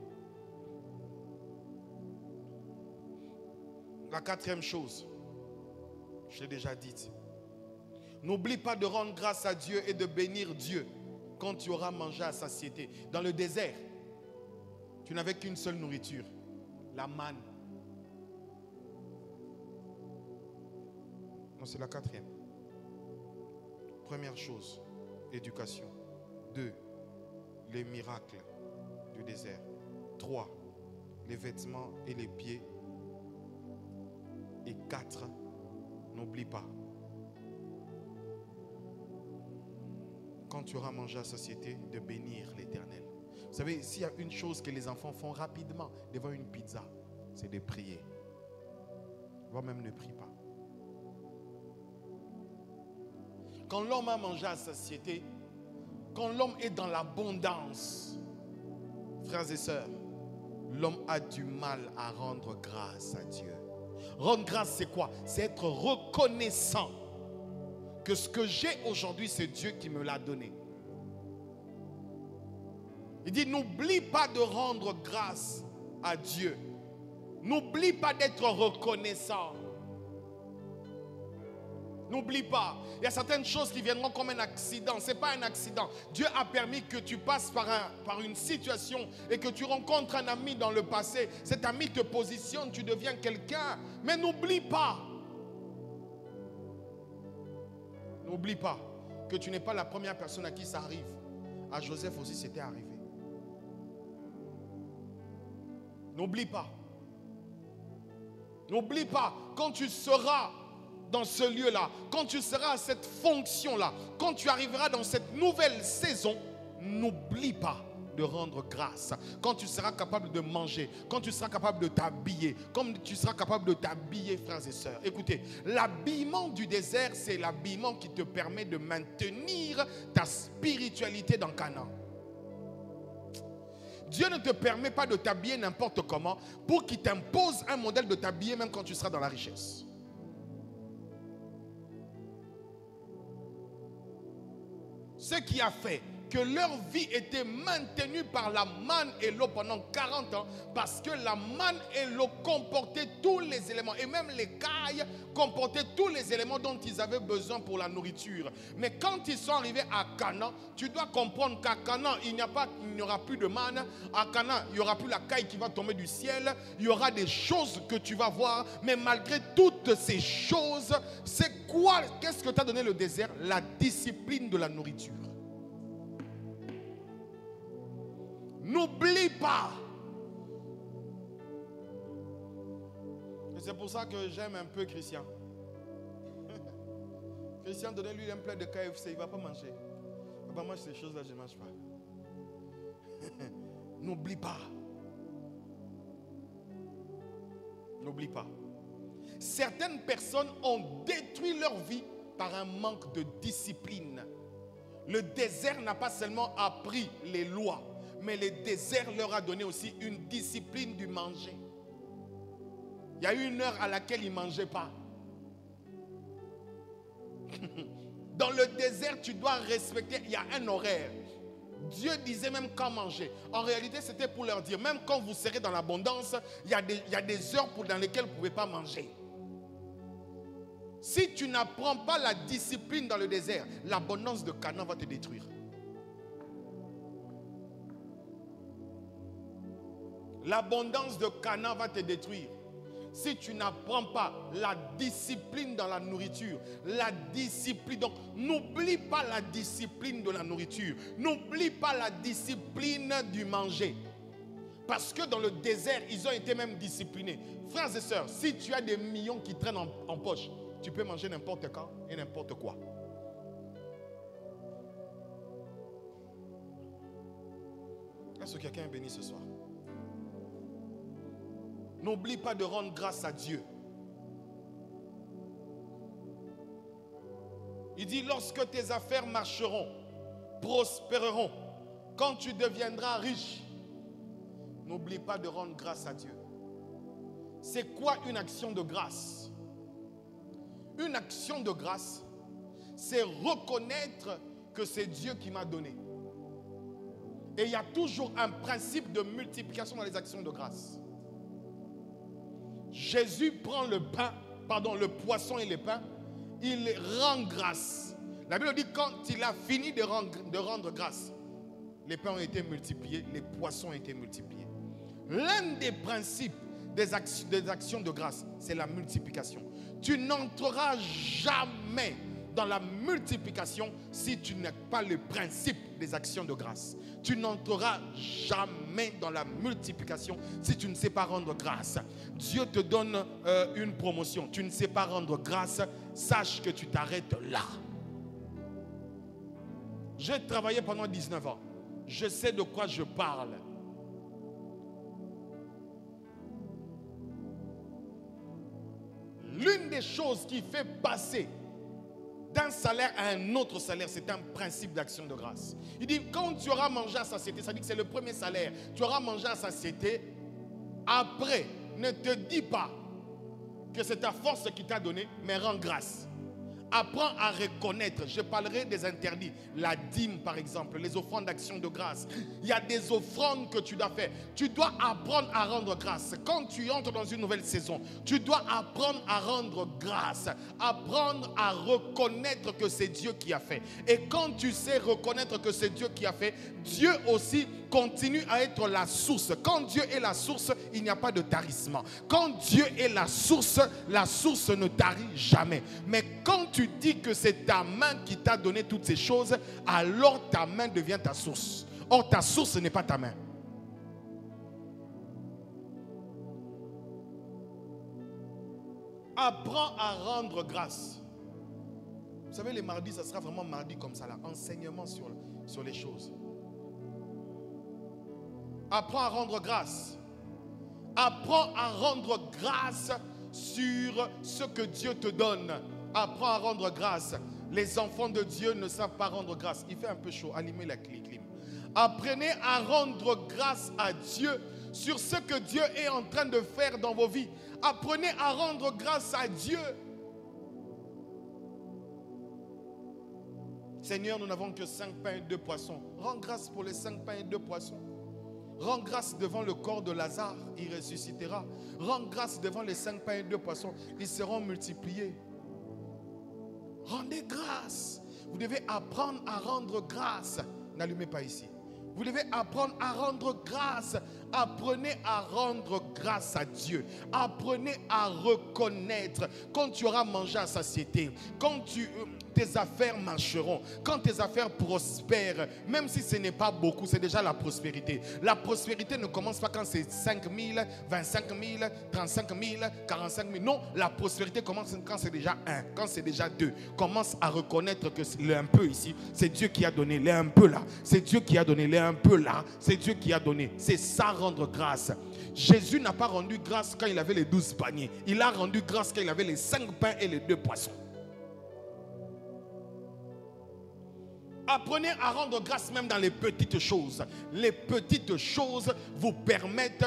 La quatrième chose, je l'ai déjà dit. N'oublie pas de rendre grâce à Dieu et de bénir Dieu quand tu auras mangé à satiété. Dans le désert, tu n'avais qu'une seule nourriture, la manne. Non, c'est la quatrième. Première chose, éducation. 2, les miracles du désert. 3, les vêtements et les pieds. Et 4, n'oublie pas. Quand tu auras mangé à satiété, de bénir l'Éternel. Vous savez, s'il y a une chose que les enfants font rapidement devant une pizza, c'est de prier. Voire même ne prie pas. Quand l'homme a mangé à satiété, quand l'homme est dans l'abondance, frères et sœurs, l'homme a du mal à rendre grâce à Dieu. Rendre grâce, c'est quoi? C'est être reconnaissant que ce que j'ai aujourd'hui, c'est Dieu qui me l'a donné. Il dit, n'oublie pas de rendre grâce à Dieu. N'oublie pas d'être reconnaissant. N'oublie pas. Il y a certaines choses qui viendront comme un accident. Ce n'est pas un accident. Dieu a permis que tu passes par une situation et que tu rencontres un ami dans le passé. Cet ami te positionne, tu deviens quelqu'un. Mais n'oublie pas. N'oublie pas que tu n'es pas la première personne à qui ça arrive. À Joseph aussi, c'était arrivé. N'oublie pas. N'oublie pas, quand tu seras dans ce lieu-là, quand tu seras à cette fonction-là, quand tu arriveras dans cette nouvelle saison, n'oublie pas de rendre grâce. Quand tu seras capable de manger, quand tu seras capable de t'habiller, comme tu seras capable de t'habiller, frères et sœurs. Écoutez, l'habillement du désert, c'est l'habillement qui te permet de maintenir ta spiritualité dans Canaan. Dieu ne te permet pas de t'habiller n'importe comment pour qu'il t'impose un modèle de t'habiller même quand tu seras dans la richesse. Ce qui a fait que leur vie était maintenue par la manne et l'eau pendant 40 ans, parce que la manne et l'eau comportaient tous les éléments, et même les cailles comportaient tous les éléments dont ils avaient besoin pour la nourriture. Mais quand ils sont arrivés à Canaan, tu dois comprendre qu'à Canaan, il n'y aura plus de manne. À Canaan, il n'y aura plus la caille qui va tomber du ciel. Il y aura des choses que tu vas voir, mais malgré toutes ces choses, c'est quoi? Qu'est-ce que t'a donné le désert? La discipline de la nourriture. N'oublie pas. Et c'est pour ça que j'aime un peu Christian. Christian, donnez-lui un plat de KFC, il ne va pas manger. Il ne va pas manger ces choses-là, je ne mange pas. N'oublie pas. N'oublie pas. Certaines personnes ont détruit leur vie par un manque de discipline. Le désert n'a pas seulement appris les lois, mais le désert leur a donné aussi une discipline du manger. Il y a eu une heure à laquelle ils ne mangeaient pas. Dans le désert, tu dois respecter, il y a un horaire. Dieu disait même quand manger. En réalité, c'était pour leur dire, même quand vous serez dans l'abondance, il y a des heures dans lesquelles vous ne pouvez pas manger. Si tu n'apprends pas la discipline dans le désert, l'abondance de Canaan va te détruire. L'abondance de Canaan va te détruire. Si tu n'apprends pas la discipline dans la nourriture, la discipline, donc n'oublie pas la discipline de la nourriture, n'oublie pas la discipline du manger. Parce que dans le désert, ils ont été même disciplinés. Frères et sœurs, si tu as des millions qui traînent en poche, tu peux manger n'importe quand et n'importe quoi. Est-ce que quelqu'un est béni ce soir? N'oublie pas de rendre grâce à Dieu. Il dit, lorsque tes affaires marcheront, prospéreront, quand tu deviendras riche, n'oublie pas de rendre grâce à Dieu. C'est quoi une action de grâce? Une action de grâce, c'est reconnaître que c'est Dieu qui m'a donné. Et il y a toujours un principe de multiplication dans les actions de grâce. Jésus prend le poisson et le pain, il rend grâce. La Bible dit quand il a fini de rendre grâce, les pains ont été multipliés, les poissons ont été multipliés. L'un des principes des actions de grâce, c'est la multiplication. Tu n'entreras jamais dans la multiplication si tu n'as pas le principe des actions de grâce. Tu n'entreras jamais dans la multiplication si tu ne sais pas rendre grâce. Dieu te donne une promotion. Tu ne sais pas rendre grâce, sache que tu t'arrêtes là. J'ai travaillé pendant 19 ans. Je sais de quoi je parle. L'une des choses qui fait passer d'un salaire à un autre salaire, c'est un principe d'action de grâce. Il dit, quand tu auras mangé à satiété, ça dit que c'est le premier salaire, tu auras mangé à satiété, après, ne te dis pas que c'est ta force qui t'a donné, mais rends grâce. Apprends à reconnaître, je parlerai des interdits, la dîme par exemple, les offrandes d'action de grâce. Il y a des offrandes que tu dois faire. Tu dois apprendre à rendre grâce. Quand tu entres dans une nouvelle saison, tu dois apprendre à rendre grâce. Apprendre à reconnaître que c'est Dieu qui a fait. Et quand tu sais reconnaître que c'est Dieu qui a fait, Dieu aussi continue à être la source. Quand Dieu est la source, il n'y a pas de tarissement. Quand Dieu est la source ne tarit jamais. Mais quand tu dis que c'est ta main qui t'a donné toutes ces choses, alors ta main devient ta source. Or, ta source n'est pas ta main. Apprends à rendre grâce. Vous savez, les mardis, ça sera vraiment mardi comme ça, là. Enseignement sur les choses. Apprends à rendre grâce. Apprends à rendre grâce sur ce que Dieu te donne. Apprends à rendre grâce. Les enfants de Dieu ne savent pas rendre grâce. Il fait un peu chaud. Allumez la clim. Apprenez à rendre grâce à Dieu sur ce que Dieu est en train de faire dans vos vies. Apprenez à rendre grâce à Dieu. Seigneur, nous n'avons que 5 pains et 2 poissons. Rends grâce pour les 5 pains et 2 poissons. Rends grâce devant le corps de Lazare, il ressuscitera. Rends grâce devant les 5 pains et 2 poissons, ils seront multipliés. Rendez grâce. Vous devez apprendre à rendre grâce. N'allumez pas ici. Vous devez apprendre à rendre grâce. Apprenez à rendre grâce à Dieu. Apprenez à reconnaître. Quand tu auras mangé à satiété, quand tes affaires marcheront, quand tes affaires prospèrent, même si ce n'est pas beaucoup, c'est déjà la prospérité. La prospérité ne commence pas quand c'est 5 000, 25 000, 35 000, 45 000. Non, la prospérité commence quand c'est déjà 1, quand c'est déjà 2. Commence à reconnaître que le un peu ici, c'est Dieu qui a donné. Les un peu là, c'est Dieu qui a donné. Les un peu là, c'est Dieu qui a donné. C'est ça rendre grâce. Jésus n'a pas rendu grâce quand il avait les 12 paniers. Il a rendu grâce quand il avait les 5 pains et les 2 poissons. Apprenez à rendre grâce même dans les petites choses. Les petites choses vous permettent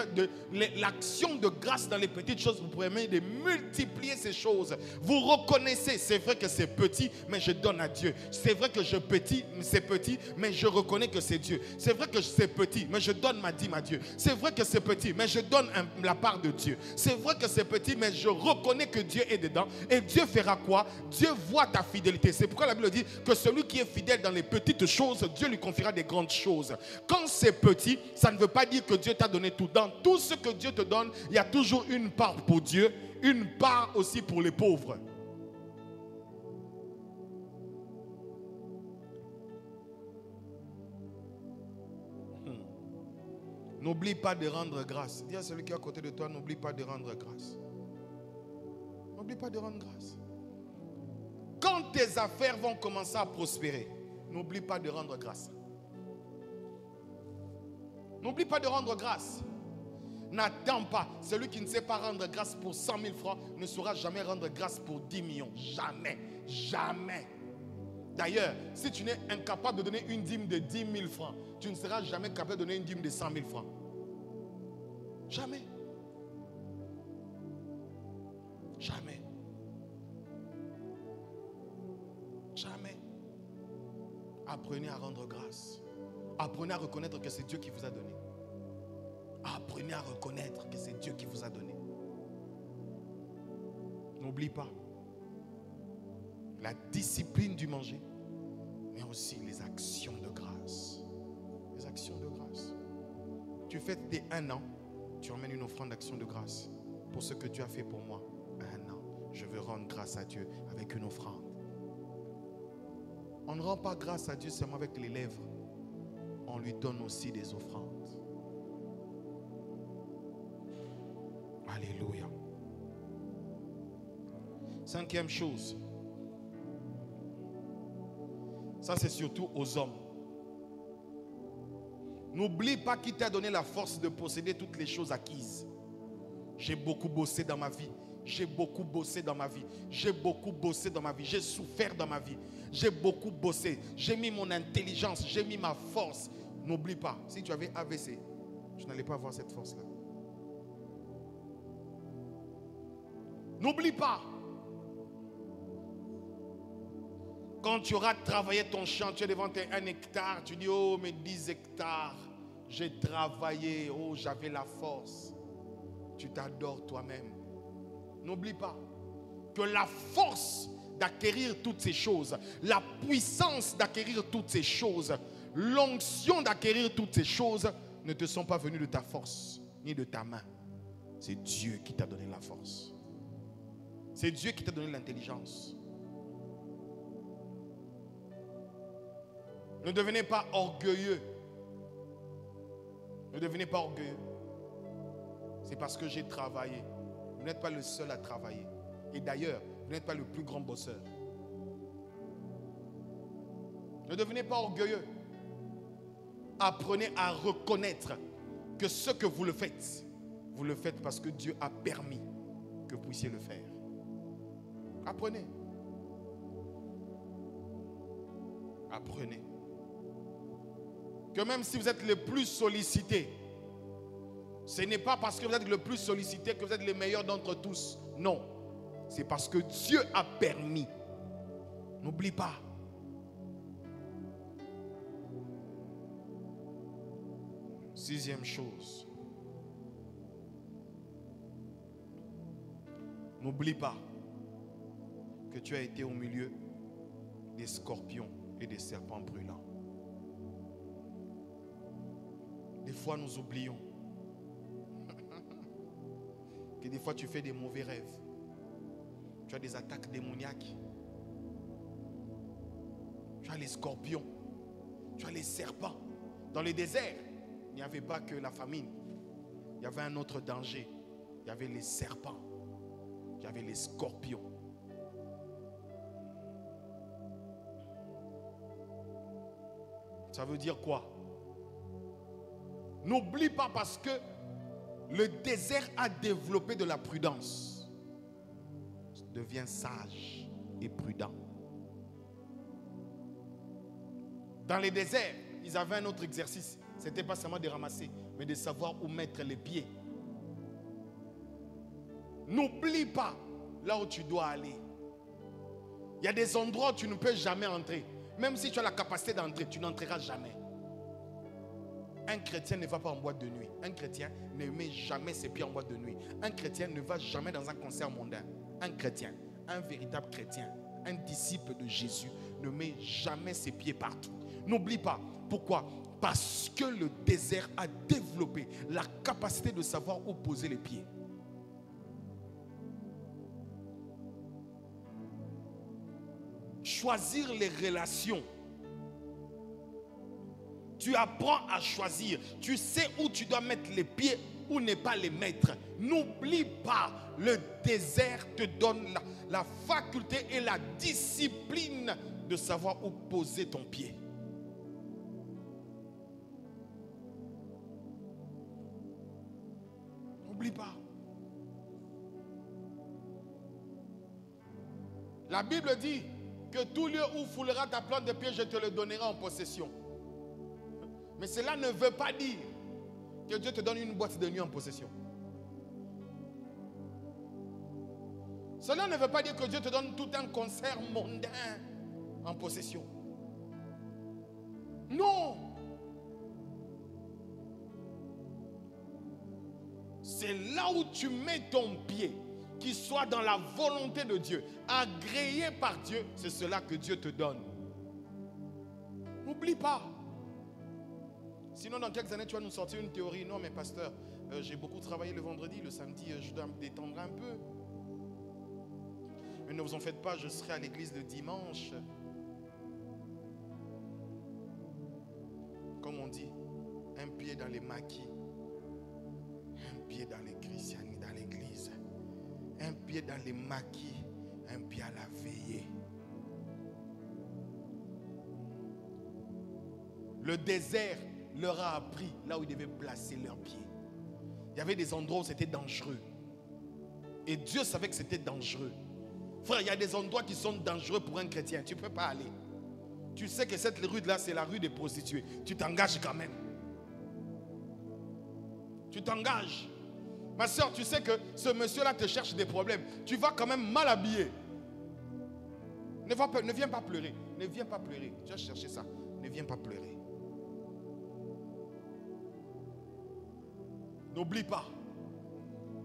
l'action de grâce dans les petites choses vous permet de multiplier ces choses. Vous reconnaissez, c'est vrai que c'est petit, mais je donne à Dieu. C'est vrai que c'est petit, mais je reconnais que c'est Dieu. C'est vrai que c'est petit, mais je donne ma dîme à Dieu. C'est vrai que c'est petit, mais je donne la part de Dieu. C'est vrai que c'est petit, mais je reconnais que Dieu est dedans. Et Dieu fera quoi? Dieu voit ta fidélité. C'est pourquoi la Bible dit que celui qui est fidèle dans les petites choses, Dieu lui confiera des grandes choses. Quand c'est petit, ça ne veut pas dire que Dieu t'a donné tout. Dans tout ce que Dieu te donne, il y a toujours une part pour Dieu, une part aussi pour les pauvres. N'oublie pas de rendre grâce. Dis à celui qui est à côté de toi, n'oublie pas de rendre grâce. N'oublie pas de rendre grâce. Quand tes affaires vont commencer à prospérer, n'oublie pas de rendre grâce. N'oublie pas de rendre grâce. N'attends pas. Celui qui ne sait pas rendre grâce pour 100 000 francs ne saura jamais rendre grâce pour 10 millions. Jamais. Jamais. D'ailleurs, si tu n'es incapable de donner une dîme de 10 000 francs, tu ne seras jamais capable de donner une dîme de 100 000 francs. Jamais. Jamais. Jamais. Apprenez à rendre grâce. Apprenez à reconnaître que c'est Dieu qui vous a donné. Apprenez à reconnaître que c'est Dieu qui vous a donné. N'oublie pas la discipline du manger, mais aussi les actions de grâce. Les actions de grâce. Tu fêtes tes 1 an, tu emmènes une offrande d'action de grâce pour ce que Dieu a fait pour moi. 1 an, je veux rendre grâce à Dieu avec une offrande. On ne rend pas grâce à Dieu seulement avec les lèvres. On lui donne aussi des offrandes. Alléluia. 5e chose. Ça, c'est surtout aux hommes. N'oublie pas qui t'a donné la force de posséder toutes les choses acquises. J'ai beaucoup bossé dans ma vie. J'ai beaucoup bossé dans ma vie. J'ai beaucoup bossé dans ma vie. J'ai souffert dans ma vie. J'ai beaucoup bossé. J'ai mis mon intelligence. J'ai mis ma force. N'oublie pas, si tu avais AVC, tu n'allais pas avoir cette force-là. N'oublie pas. Quand tu auras travaillé ton champ, tu es devant tes 1 hectare, tu dis, oh, mes 10 hectares, j'ai travaillé, oh, j'avais la force. Tu t'adores toi-même. N'oublie pas que la force d'acquérir toutes ces choses, la puissance d'acquérir toutes ces choses, l'onction d'acquérir toutes ces choses ne te sont pas venues de ta force, ni de ta main. C'est Dieu qui t'a donné la force. C'est Dieu qui t'a donné l'intelligence. Ne devenez pas orgueilleux. Ne devenez pas orgueilleux. C'est parce que j'ai travaillé. Vous n'êtes pas le seul à travailler. Et d'ailleurs, vous n'êtes pas le plus grand bosseur. Ne devenez pas orgueilleux. Apprenez à reconnaître que ce que vous le faites parce que Dieu a permis que vous puissiez le faire. Apprenez. Apprenez. Que même si vous êtes le plus sollicité, ce n'est pas parce que vous êtes le plus sollicité que vous êtes le meilleur d'entre tous. Non. C'est parce que Dieu a permis. N'oublie pas. Sixième chose. N'oublie pas que tu as été au milieu des scorpions et des serpents brûlants. Des fois, nous oublions que des fois, tu fais des mauvais rêves. Tu as des attaques démoniaques. Tu as les scorpions. Tu as les serpents. Dans le désert, il n'y avait pas que la famine. Il y avait un autre danger. Il y avait les serpents. Il y avait les scorpions. Ça veut dire quoi? N'oublie pas parce que le désert a développé de la prudence. Deviens sage et prudent. Dans les déserts, ils avaient un autre exercice. Ce n'était pas seulement de ramasser, mais de savoir où mettre les pieds. N'oublie pas là où tu dois aller. Il y a des endroits où tu ne peux jamais entrer. Même si tu as la capacité d'entrer, tu n'entreras jamais. Un chrétien ne va pas en boîte de nuit. Un chrétien ne met jamais ses pieds en boîte de nuit. Un chrétien ne va jamais dans un concert mondain. Un chrétien, un véritable chrétien, un disciple de Jésus ne met jamais ses pieds partout. N'oublie pas. Pourquoi? Parce que le désert a développé la capacité de savoir où poser les pieds. Choisir les relations. Tu apprends à choisir. Tu sais où tu dois mettre les pieds, où ne pas les mettre. N'oublie pas, le désert te donne la faculté et la discipline de savoir où poser ton pied. N'oublie pas. La Bible dit que tout lieu où foulera ta plante de pied, je te le donnerai en possession. Mais cela ne veut pas dire que Dieu te donne une boîte de nuit en possession. Cela ne veut pas dire que Dieu te donne tout un concert mondain en possession. Non. C'est là où tu mets ton pied, qu'il soit dans la volonté de Dieu, agréé par Dieu, c'est cela que Dieu te donne. N'oublie pas. Sinon, dans quelques années, tu vas nous sortir une théorie. Non, mais pasteur, j'ai beaucoup travaillé le vendredi, le samedi, je dois me détendre un peu. Mais ne vous en faites pas, je serai à l'église le dimanche. Comme on dit, un pied dans les maquis, un pied dans les christianistes, dans l'église, un pied dans les maquis, un pied à la veillée. Le désert leur a appris là où ils devaient placer leurs pieds. Il y avait des endroits où c'était dangereux. Et Dieu savait que c'était dangereux. Frère, il y a des endroits qui sont dangereux pour un chrétien. Tu ne peux pas aller. Tu sais que cette rue-là, c'est la rue des prostituées. Tu t'engages quand même. Tu t'engages. Ma soeur, tu sais que ce monsieur-là te cherche des problèmes. Tu vas quand même mal habillé. Ne viens pas pleurer. Ne viens pas pleurer. Tu as cherché ça. Ne viens pas pleurer. N'oublie pas.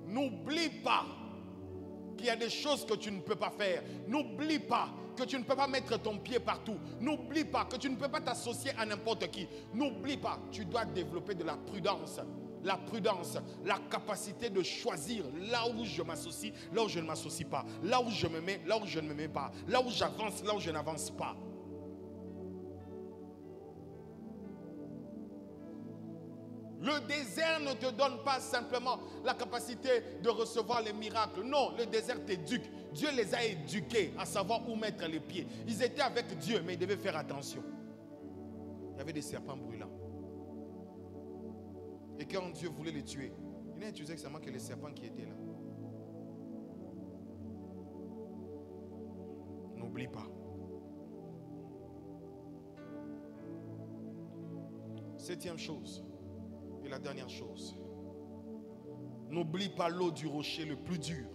N'oublie pas qu'il y a des choses que tu ne peux pas faire. N'oublie pas que tu ne peux pas mettre ton pied partout. N'oublie pas que tu ne peux pas t'associer à n'importe qui. N'oublie pas, tu dois développer de la prudence. La prudence, la capacité de choisir là où je m'associe, là où je ne m'associe pas. Là où je me mets, là où je ne me mets pas. Là où j'avance, là où je n'avance pas. Le désert ne te donne pas simplement la capacité de recevoir les miracles. Non, le désert t'éduque. Dieu les a éduqués à savoir où mettre les pieds. Ils étaient avec Dieu, mais ils devaient faire attention. Il y avait des serpents brûlants. Et quand Dieu voulait les tuer, il n'a utilisé seulement que les serpents qui étaient là. N'oublie pas. Septième chose. Et la dernière chose, n'oublie pas l'eau du rocher le plus dur.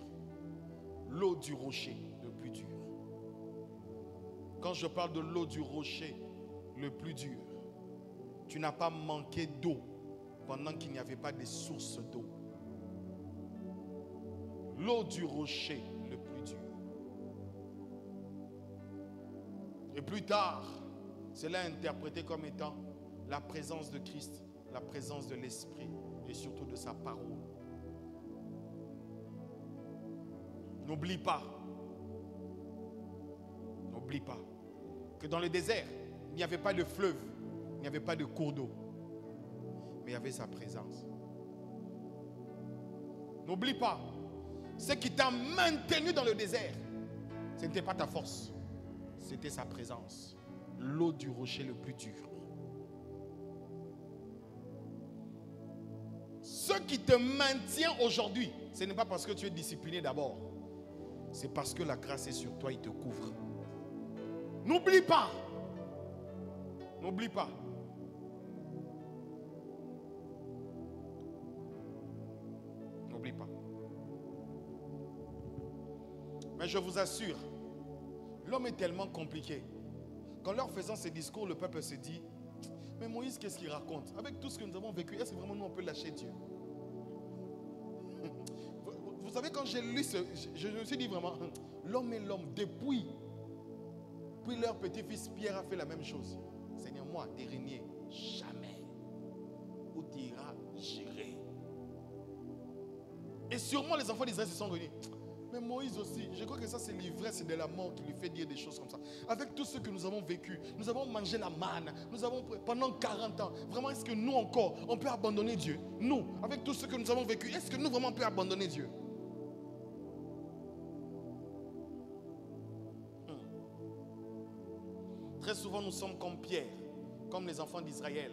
L'eau du rocher le plus dur. Quand je parle de l'eau du rocher le plus dur, tu n'as pas manqué d'eau pendant qu'il n'y avait pas de sources d'eau. L'eau du rocher le plus dur. Et plus tard, cela est interprété comme étant la présence de Christ, la présence de l'Esprit et surtout de sa parole. N'oublie pas que dans le désert, il n'y avait pas de fleuve, il n'y avait pas de cours d'eau, mais il y avait sa présence. N'oublie pas, ce qui t'a maintenu dans le désert, ce n'était pas ta force, c'était sa présence, l'eau du rocher le plus dur. Ce qui te maintient aujourd'hui, ce n'est pas parce que tu es discipliné d'abord. C'est parce que la grâce est sur toi, il te couvre. N'oublie pas. N'oublie pas. N'oublie pas. Mais je vous assure, l'homme est tellement compliqué. Qu'en leur faisant ces discours, le peuple se dit, mais Moïse, qu'est-ce qu'il raconte? Avec tout ce que nous avons vécu, est-ce que vraiment nous on peut lâcher Dieu? Vous savez, quand j'ai lu je me suis dit vraiment, l'homme est l'homme. Depuis leur petit-fils Pierre a fait la même chose. Seigneur, moi, t'es régné, jamais. Où tu iras, j'irai. Et sûrement les enfants d'Israël se sont réunis. Mais Moïse aussi, je crois que ça c'est l'ivresse de la mort qui lui fait dire des choses comme ça. Avec tout ce que nous avons vécu, nous avons mangé la manne, nous avons pendant 40 ans. Vraiment, est-ce que nous encore, on peut abandonner Dieu? Nous, avec tout ce que nous avons vécu, est-ce que nous vraiment on peut abandonner Dieu? Très souvent nous sommes comme Pierre, comme les enfants d'Israël.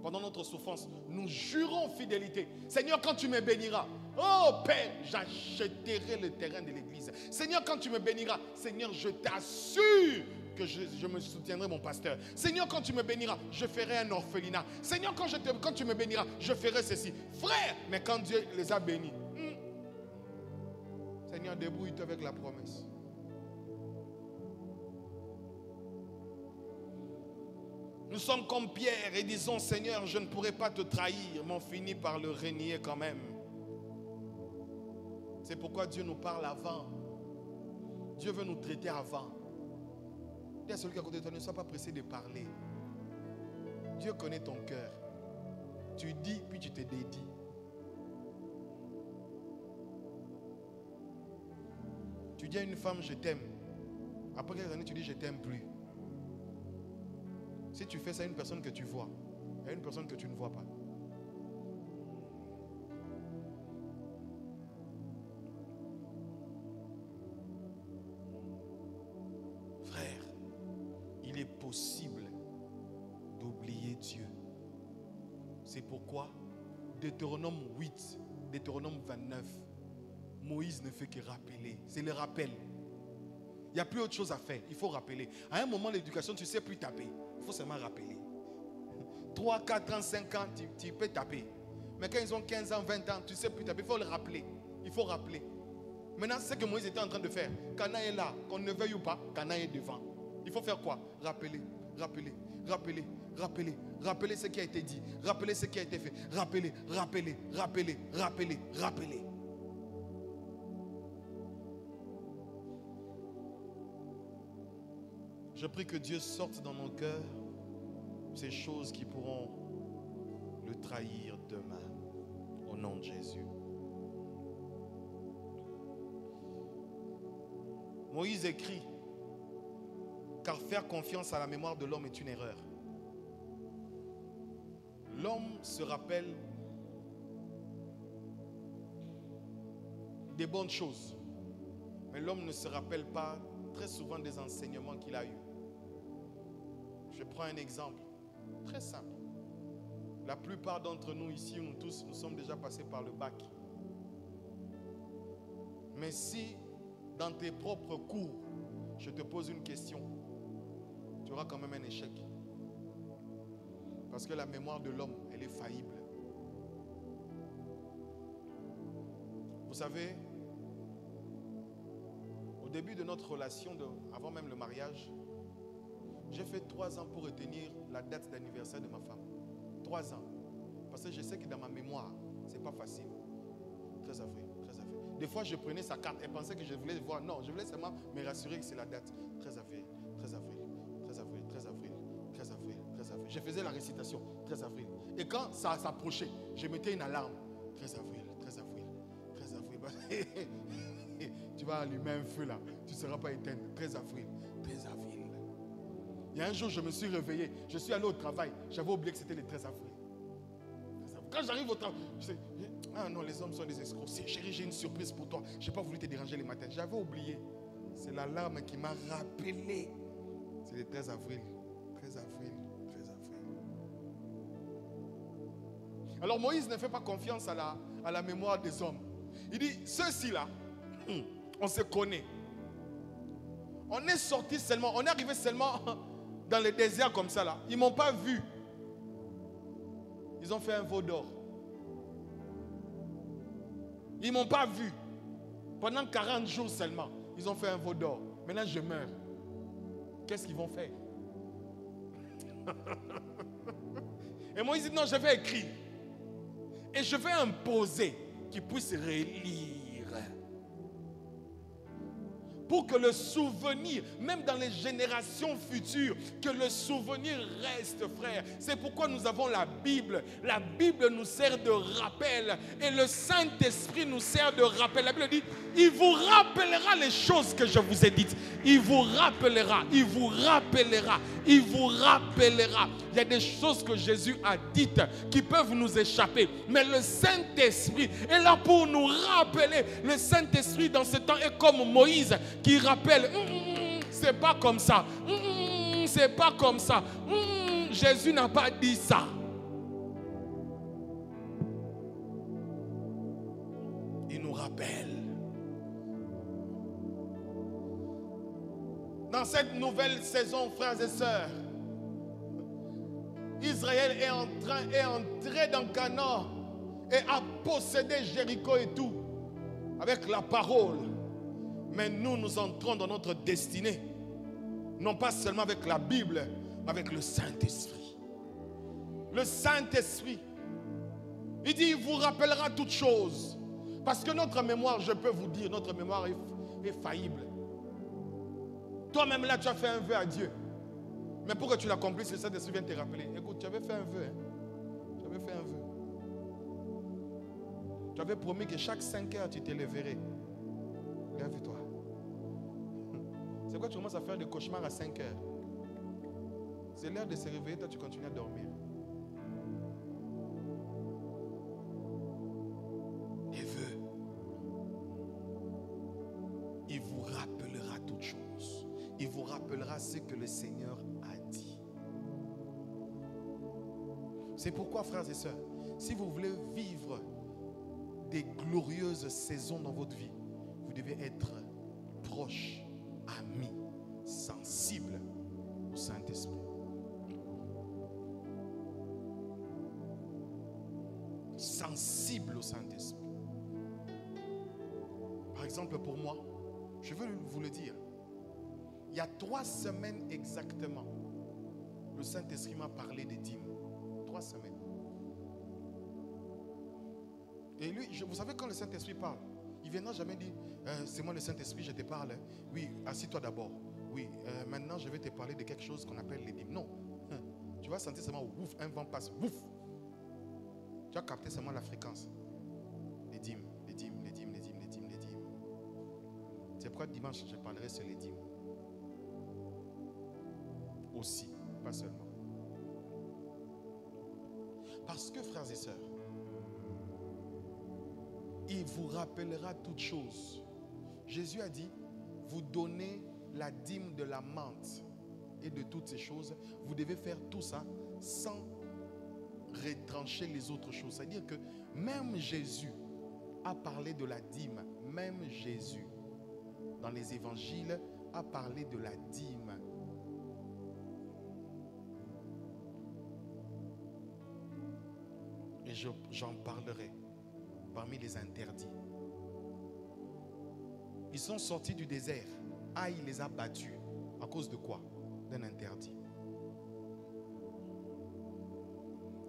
Pendant notre souffrance, nous jurons fidélité. Seigneur, quand tu me béniras, oh Père, j'achèterai le terrain de l'église. Seigneur, quand tu me béniras, Seigneur, je t'assure que je me soutiendrai mon pasteur. Seigneur, quand tu me béniras, je ferai un orphelinat. Seigneur, quand tu me béniras, je ferai ceci. Frère, mais quand Dieu les a bénis, Seigneur, débrouille-toi avec la promesse. Nous sommes comme Pierre et disons, Seigneur, je ne pourrai pas te trahir, mais on finit par le renier quand même. C'est pourquoi Dieu nous parle avant. Dieu veut nous traiter avant. Dis à celui qui est à côté de toi, ne sois pas pressé de parler. Dieu connaît ton cœur. Tu dis, puis tu te dédies. Tu dis à une femme, je t'aime. Après quelques années, tu dis, je t'aime plus. Si tu fais ça à une personne que tu vois, et à une personne que tu ne vois pas. Frère, il est possible d'oublier Dieu. C'est pourquoi Deutéronome 8, Deutéronome 29, Moïse ne fait que rappeler. C'est le rappel. Il n'y a plus autre chose à faire. Il faut rappeler. À un moment de l'éducation, tu ne sais plus taper. Il faut seulement rappeler. 3, 4 ans, 5 ans, tu peux taper. Mais quand ils ont 15 ans, 20 ans, tu ne sais plus taper. Il faut le rappeler. Il faut rappeler. Maintenant, c'est ce que Moïse était en train de faire. Cana est là. Qu'on ne veuille ou pas, Cana est devant. Il faut faire quoi? Rappeler, rappeler, rappeler, rappeler. Rappeler ce qui a été dit. Rappeler ce qui a été fait. Rappeler, rappeler, rappeler, rappeler, rappeler. Je prie que Dieu sorte dans nos cœurs ces choses qui pourront le trahir demain. Au nom de Jésus. Moïse écrit, car faire confiance à la mémoire de l'homme est une erreur. L'homme se rappelle des bonnes choses, mais l'homme ne se rappelle pas très souvent des enseignements qu'il a eus. Je prends un exemple très simple. La plupart d'entre nous ici, nous tous, nous sommes déjà passés par le bac. Mais si dans tes propres cours, je te pose une question, tu auras quand même un échec. Parce que la mémoire de l'homme, elle est faillible. Vous savez, au début de notre relation, avant même le mariage, j'ai fait 3 ans pour retenir la date d'anniversaire de ma femme. 3 ans. Parce que je sais que dans ma mémoire, ce n'est pas facile. 13 avril, 13 avril. Des fois, je prenais sa carte et pensais que je voulais voir. Non, je voulais seulement me rassurer que c'est la date. 13 avril, 13 avril, 13 avril, 13 avril, 13 avril, 13 avril. Je faisais la récitation, 13 avril. Et quand ça s'approchait, je mettais une alarme. 13 avril, 13 avril, 13 avril. Tu vas allumer un feu là. Tu ne seras pas éteint. 13 avril, 13 avril. Il y a un jour, je me suis réveillé. Je suis allé au travail. J'avais oublié que c'était le 13 avril. Quand j'arrive au travail, je sais, ah non, les hommes sont des escrocs. Chérie, j'ai une surprise pour toi. Je n'ai pas voulu te déranger le matin. J'avais oublié. C'est l'alarme qui m'a rappelé. C'est le 13 avril. 13 avril. 13 avril. Alors Moïse ne fait pas confiance à la mémoire des hommes. Il dit, ceux-ci-là, on se connaît. On est sorti seulement, on est arrivé seulement dans le désert comme ça là. Ils ne m'ont pas vu. Ils ont fait un veau d'or. Ils ne m'ont pas vu. Pendant 40 jours seulement, ils ont fait un veau d'or. Maintenant je meurs. Qu'est-ce qu'ils vont faire? Et Moïse dit non, je vais écrire. Et je vais imposer qu'ils puissent relire. pour que le souvenir, même dans les générations futures, que le souvenir reste, frère. C'est pourquoi nous avons la Bible. La Bible nous sert de rappel et le Saint-Esprit nous sert de rappel. La Bible dit, il vous rappellera les choses que je vous ai dites. Il vous rappellera, il vous rappellera, il vous rappellera. Il y a des choses que Jésus a dites qui peuvent nous échapper. Mais le Saint-Esprit est là pour nous rappeler. Le Saint-Esprit dans ce temps est comme Moïse qui rappelle, c'est pas comme ça. C'est pas comme ça. Jésus n'a pas dit ça. Il nous rappelle. Dans cette nouvelle saison, frères et sœurs, Israël est entré dans Canaan et a possédé Jéricho et tout avec la parole. Mais nous entrons dans notre destinée, non pas seulement avec la Bible, mais avec le Saint-Esprit. Le Saint-Esprit, il dit, il vous rappellera toutes choses. Parce que notre mémoire, je peux vous dire, notre mémoire est faillible. Toi-même là, tu as fait un vœu à Dieu. Mais pour que tu l'accomplisses, le Saint-Esprit vient te rappeler. Écoute, tu avais fait un vœu. Tu avais fait un vœu. Tu avais promis que chaque 5 heures, tu t'élèverais. Lève-toi. C'est quoi tu commences à faire des cauchemars à 5 heures? C'est l'heure de se réveiller, toi tu continues à dormir. Les vœux. Il vous rappellera toutes choses. Il vous rappellera ce que le Seigneur a dit. C'est pourquoi, frères et sœurs, si vous voulez vivre des glorieuses saisons dans votre vie, vous devez être proche, ami, sensible au Saint-Esprit. Sensible au Saint-Esprit. Par exemple, pour moi, je veux vous le dire, il y a 3 semaines exactement, le Saint-Esprit m'a parlé des dîmes. 3 semaines. Et lui, vous savez quand le Saint-Esprit parle, il ne viendra jamais dire, c'est moi le Saint-Esprit, je te parle. Oui, assis-toi d'abord. Oui, maintenant je vais te parler de quelque chose qu'on appelle les dîmes. Non, tu vas sentir seulement, ouf, un vent passe, ouf. Tu vas capter seulement la fréquence. Les dîmes, les dîmes, les dîmes, les dîmes, les dîmes, les dîmes. C'est pourquoi dimanche, je parlerai sur les dîmes. Aussi, pas seulement. Parce que, frères et sœurs, il vous rappellera toutes choses. Jésus a dit, vous donnez la dîme de la menthe et de toutes ces choses. Vous devez faire tout ça sans retrancher les autres choses. C'est-à-dire que même Jésus a parlé de la dîme. Même Jésus, dans les évangiles, a parlé de la dîme. Et j'en parlerai parmi les interdits. Ils sont sortis du désert. Aïe les a battus. À cause de quoi? D'un interdit.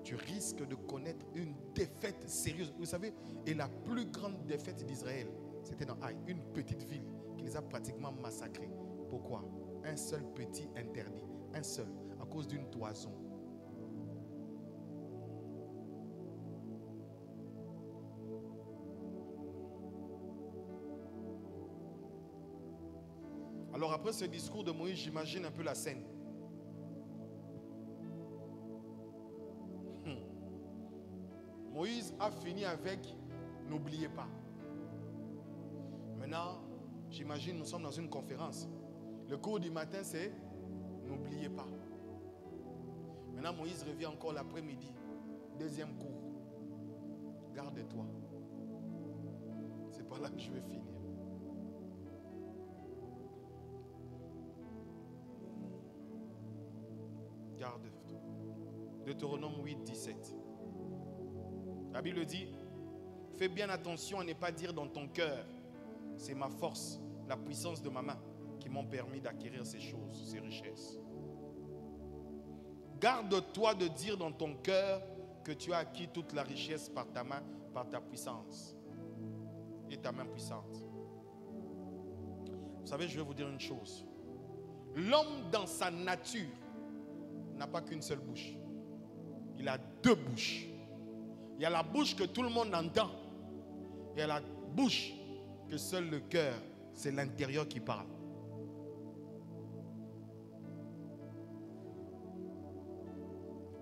Tu risques de connaître une défaite sérieuse. Vous savez, et la plus grande défaite d'Israël, c'était dans Aïe, une petite ville qui les a pratiquement massacrés. Pourquoi? Un seul petit interdit. Un seul, à cause d'une toison. Alors après ce discours de Moïse, j'imagine un peu la scène. Moïse a fini avec « N'oubliez pas ». Maintenant, j'imagine nous sommes dans une conférence. Le cours du matin, c'est « N'oubliez pas ». Maintenant, Moïse revient encore l'après-midi. Deuxième cours. Garde-toi. C'est par là que je vais finir. Garde-toi. Deutéronome 8, 17. La Bible dit, fais bien attention à ne pas dire dans ton cœur, c'est ma force, la puissance de ma main qui m'ont permis d'acquérir ces choses, ces richesses. Garde-toi de dire dans ton cœur que tu as acquis toute la richesse par ta main, par ta puissance et ta main puissante. Vous savez, je vais vous dire une chose. L'homme dans sa nature n'a pas qu'une seule bouche. Il a deux bouches. Il y a la bouche que tout le monde entend. Il y a la bouche que seul le cœur, c'est l'intérieur qui parle.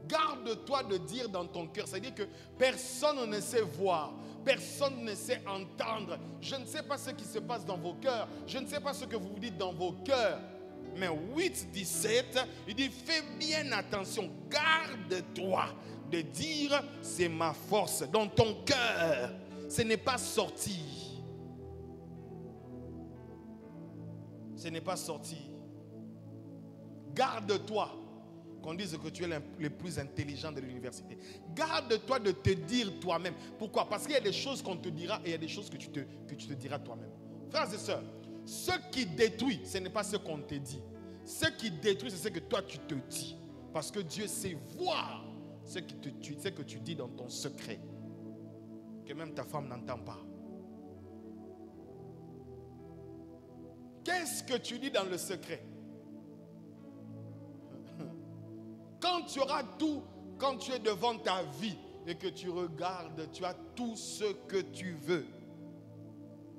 Garde-toi de dire dans ton cœur, c'est-à-dire que personne ne sait voir, personne ne sait entendre. Je ne sais pas ce qui se passe dans vos cœurs, je ne sais pas ce que vous vous dites dans vos cœurs. Mais 8:17, il dit, fais bien attention, garde-toi de dire, c'est ma force. Dans ton cœur, ce n'est pas sorti. Ce n'est pas sorti. Garde-toi. Qu'on dise que tu es le plus intelligent de l'université. Garde-toi de te dire toi-même. Pourquoi? Parce qu'il y a des choses qu'on te dira et il y a des choses que tu te diras toi-même. Frères et sœurs, ce qui détruit, ce n'est pas ce qu'on te dit. Ce qui détruit, c'est ce que toi tu te dis. Parce que Dieu sait voir ce que tu dis dans ton secret. Que même ta femme n'entend pas. Qu'est-ce que tu dis dans le secret? Quand tu auras tout, quand tu es devant ta vie et que tu regardes, tu as tout ce que tu veux.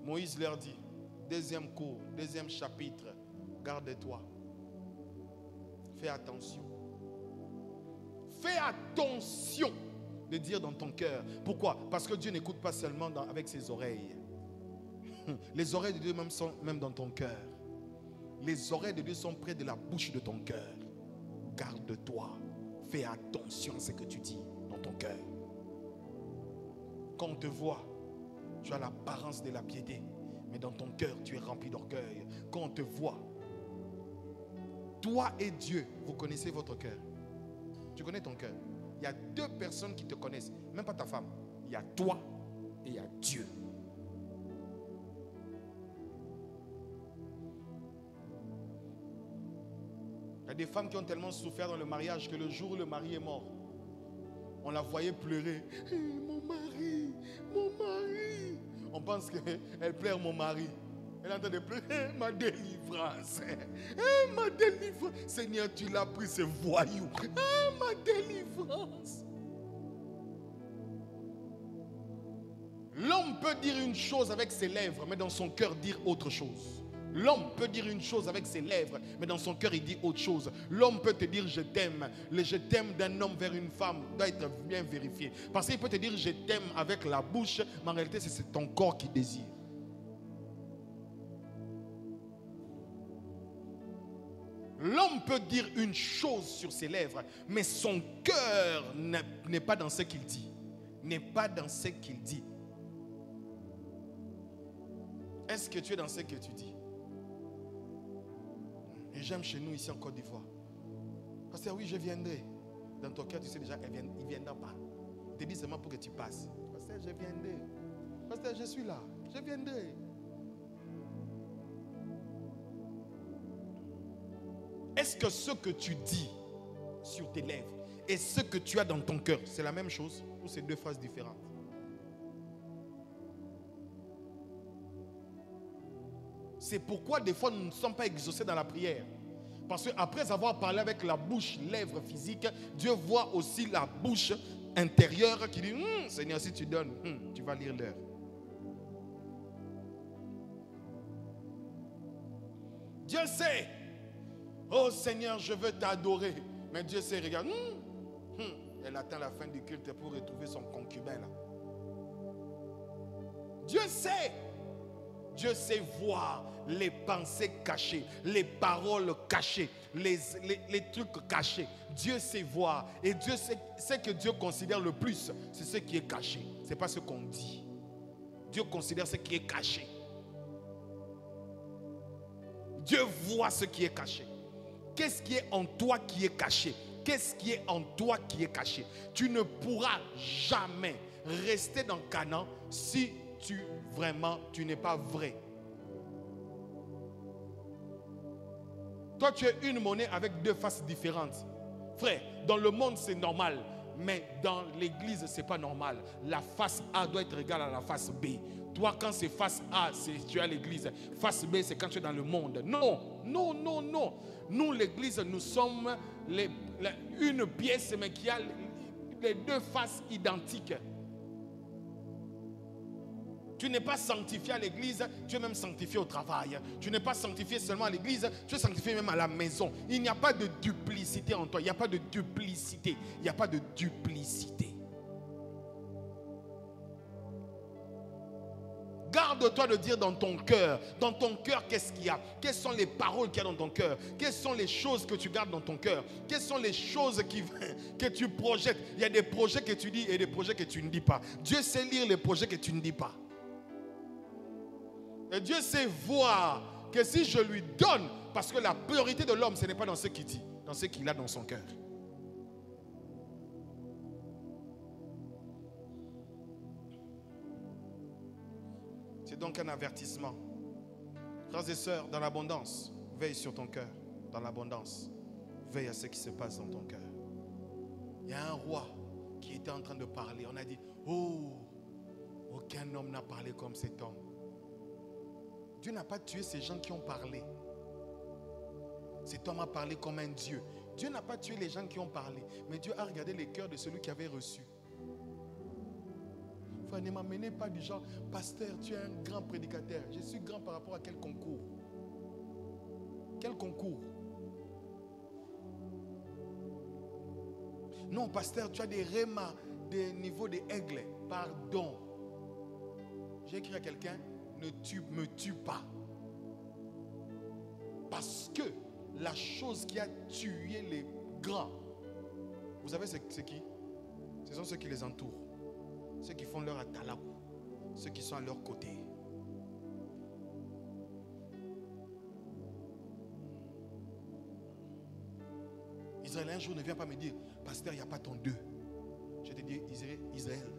Moïse leur dit, deuxième cours, deuxième chapitre, garde-toi. Fais attention. Fais attention de dire dans ton cœur. Pourquoi? Parce que Dieu n'écoute pas seulement avec ses oreilles. Les oreilles de Dieu même sont même dans ton cœur. Les oreilles de Dieu sont près de la bouche de ton cœur. Garde-toi. Fais attention à ce que tu dis dans ton cœur. Quand on te voit, tu as l'apparence de la piété, mais dans ton cœur, tu es rempli d'orgueil. Quand on te voit, toi et Dieu, vous connaissez votre cœur. Tu connais ton cœur. Il y a deux personnes qui te connaissent, même pas ta femme. Il y a toi et il y a Dieu. Il y a des femmes qui ont tellement souffert dans le mariage que le jour où le mari est mort, on la voyait pleurer. Mon mari, mon mari. On pense qu'elle pleure mon mari. Elle est en train de pleurer. Ma délivrance. Ma délivrance. Seigneur, tu l'as pris, ce voyou. Ma délivrance. L'homme peut dire une chose avec ses lèvres, mais dans son cœur dire autre chose. L'homme peut dire une chose avec ses lèvres, mais dans son cœur, il dit autre chose. L'homme peut te dire je t'aime. Le je t'aime d'un homme vers une femme doit être bien vérifié. Parce qu'il peut te dire je t'aime avec la bouche, mais en réalité, c'est ton corps qui désire. L'homme peut dire une chose sur ses lèvres, mais son cœur n'est pas dans ce qu'il dit. N'est pas dans ce qu'il dit. Est-ce que tu es dans ce que tu dis? Et j'aime chez nous ici en Côte d'Ivoire. Pasteur, oui, je viendrai. Dans ton cœur, tu sais déjà, il ne viendra pas. Il te dit seulement pour que tu passes. Pasteur, je viendrai. Pasteur, je suis là. Je viendrai. Est-ce que ce que tu dis sur tes lèvres et ce que tu as dans ton cœur, c'est la même chose ou c'est deux phrases différentes? C'est pourquoi des fois nous ne sommes pas exaucés dans la prière. Parce qu'après avoir parlé avec la bouche, lèvres physiques, Dieu voit aussi la bouche intérieure qui dit, Seigneur, si tu donnes, tu vas lire l'heure. Dieu sait, oh Seigneur, je veux t'adorer. Mais Dieu sait, regarde, elle attend la fin du culte pour retrouver son concubin là. Dieu sait. Dieu sait voir les pensées cachées, les paroles cachées, les trucs cachés. Dieu sait voir. Et Dieu sait, ce que Dieu considère le plus, c'est ce qui est caché. Ce n'est pas ce qu'on dit. Dieu considère ce qui est caché. Dieu voit ce qui est caché. Qu'est-ce qui est en toi qui est caché? Qu'est-ce qui est en toi qui est caché? Tu ne pourras jamais rester dans Canaan si tu n'es pas vrai. Toi, tu es une monnaie avec deux faces différentes. Frère, dans le monde, c'est normal. Mais dans l'église, ce n'est pas normal. La face A doit être égale à la face B. Toi, quand c'est face A, tu es à l'église. Face B, c'est quand tu es dans le monde. Non, non, non, non. Nous, l'église, nous sommes une pièce, mais qui a les deux faces identiques. Tu n'es pas sanctifié à l'église, tu es même sanctifié au travail. Tu n'es pas sanctifié seulement à l'église, tu es sanctifié même à la maison. Il n'y a pas de duplicité en toi. Il n'y a pas de duplicité. Il n'y a pas de duplicité. Garde-toi de dire dans ton cœur, qu'est-ce qu'il y a? Quelles sont les paroles qu'il y a dans ton cœur? Quelles sont les choses que tu gardes dans ton cœur? Quelles sont les choses que tu projettes? Il y a des projets que tu dis et des projets que tu ne dis pas. Dieu sait lire les projets que tu ne dis pas. Et Dieu sait voir que si je lui donne, parce que la priorité de l'homme, ce n'est pas dans ce qu'il dit, dans ce qu'il a dans son cœur. C'est donc un avertissement. Frères et sœurs, dans l'abondance, veille sur ton cœur. Dans l'abondance, veille à ce qui se passe dans ton cœur. Il y a un roi qui était en train de parler. On a dit, oh, aucun homme n'a parlé comme cet homme. Dieu n'a pas tué ces gens qui ont parlé. Cet homme a parlé comme un Dieu. Dieu n'a pas tué les gens qui ont parlé, mais Dieu a regardé les cœurs de celui qui avait reçu. Frère, ne m'amenez pas du genre, pasteur, tu es un grand prédicateur. Je suis grand par rapport à quel concours? Quel concours? Non, pasteur, tu as des rémas, des niveaux d'aigles. Pardon. J'ai écrit à quelqu'un, ne me tue pas. Parce que la chose qui a tué les grands, vous savez c'est qui? Ce sont ceux qui les entourent. Ceux qui font leur atalakou. Ceux qui sont à leur côté. Israël, un jour ne vient pas me dire, pasteur, il n'y a pas ton Dieu. Je te dis, Israël,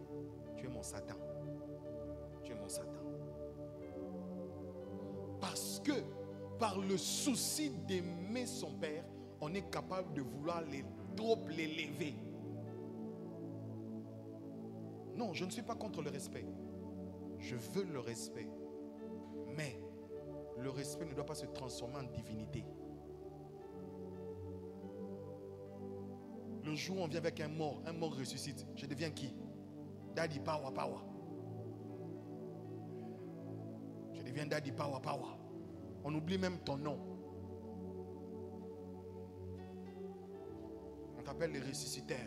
tu es mon Satan. Tu es mon Satan. Parce que par le souci d'aimer son père, on est capable de vouloir trop l'élever. Non, je ne suis pas contre le respect. Je veux le respect. Mais le respect ne doit pas se transformer en divinité. Le jour où on vient avec un mort ressuscite, je deviens qui? Daddy Power Power. Je deviens Daddy Power Power. On oublie même ton nom. On t'appelle les ressusciteurs.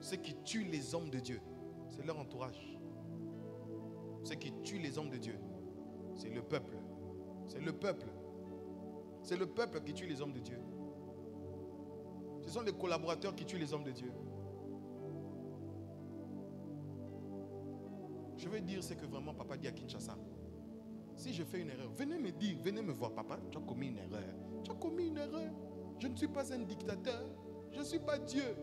Ceux qui tuent les hommes de Dieu, c'est leur entourage. Ceux qui tuent les hommes de Dieu, c'est le peuple. C'est le peuple. C'est le peuple qui tue les hommes de Dieu. Ce sont les collaborateurs qui tuent les hommes de Dieu. Je veux dire ce que vraiment papa dit à Kinshasa. Si je fais une erreur, venez me dire, venez me voir, papa, tu as commis une erreur. Tu as commis une erreur. Je ne suis pas un dictateur. Je ne suis pas Dieu.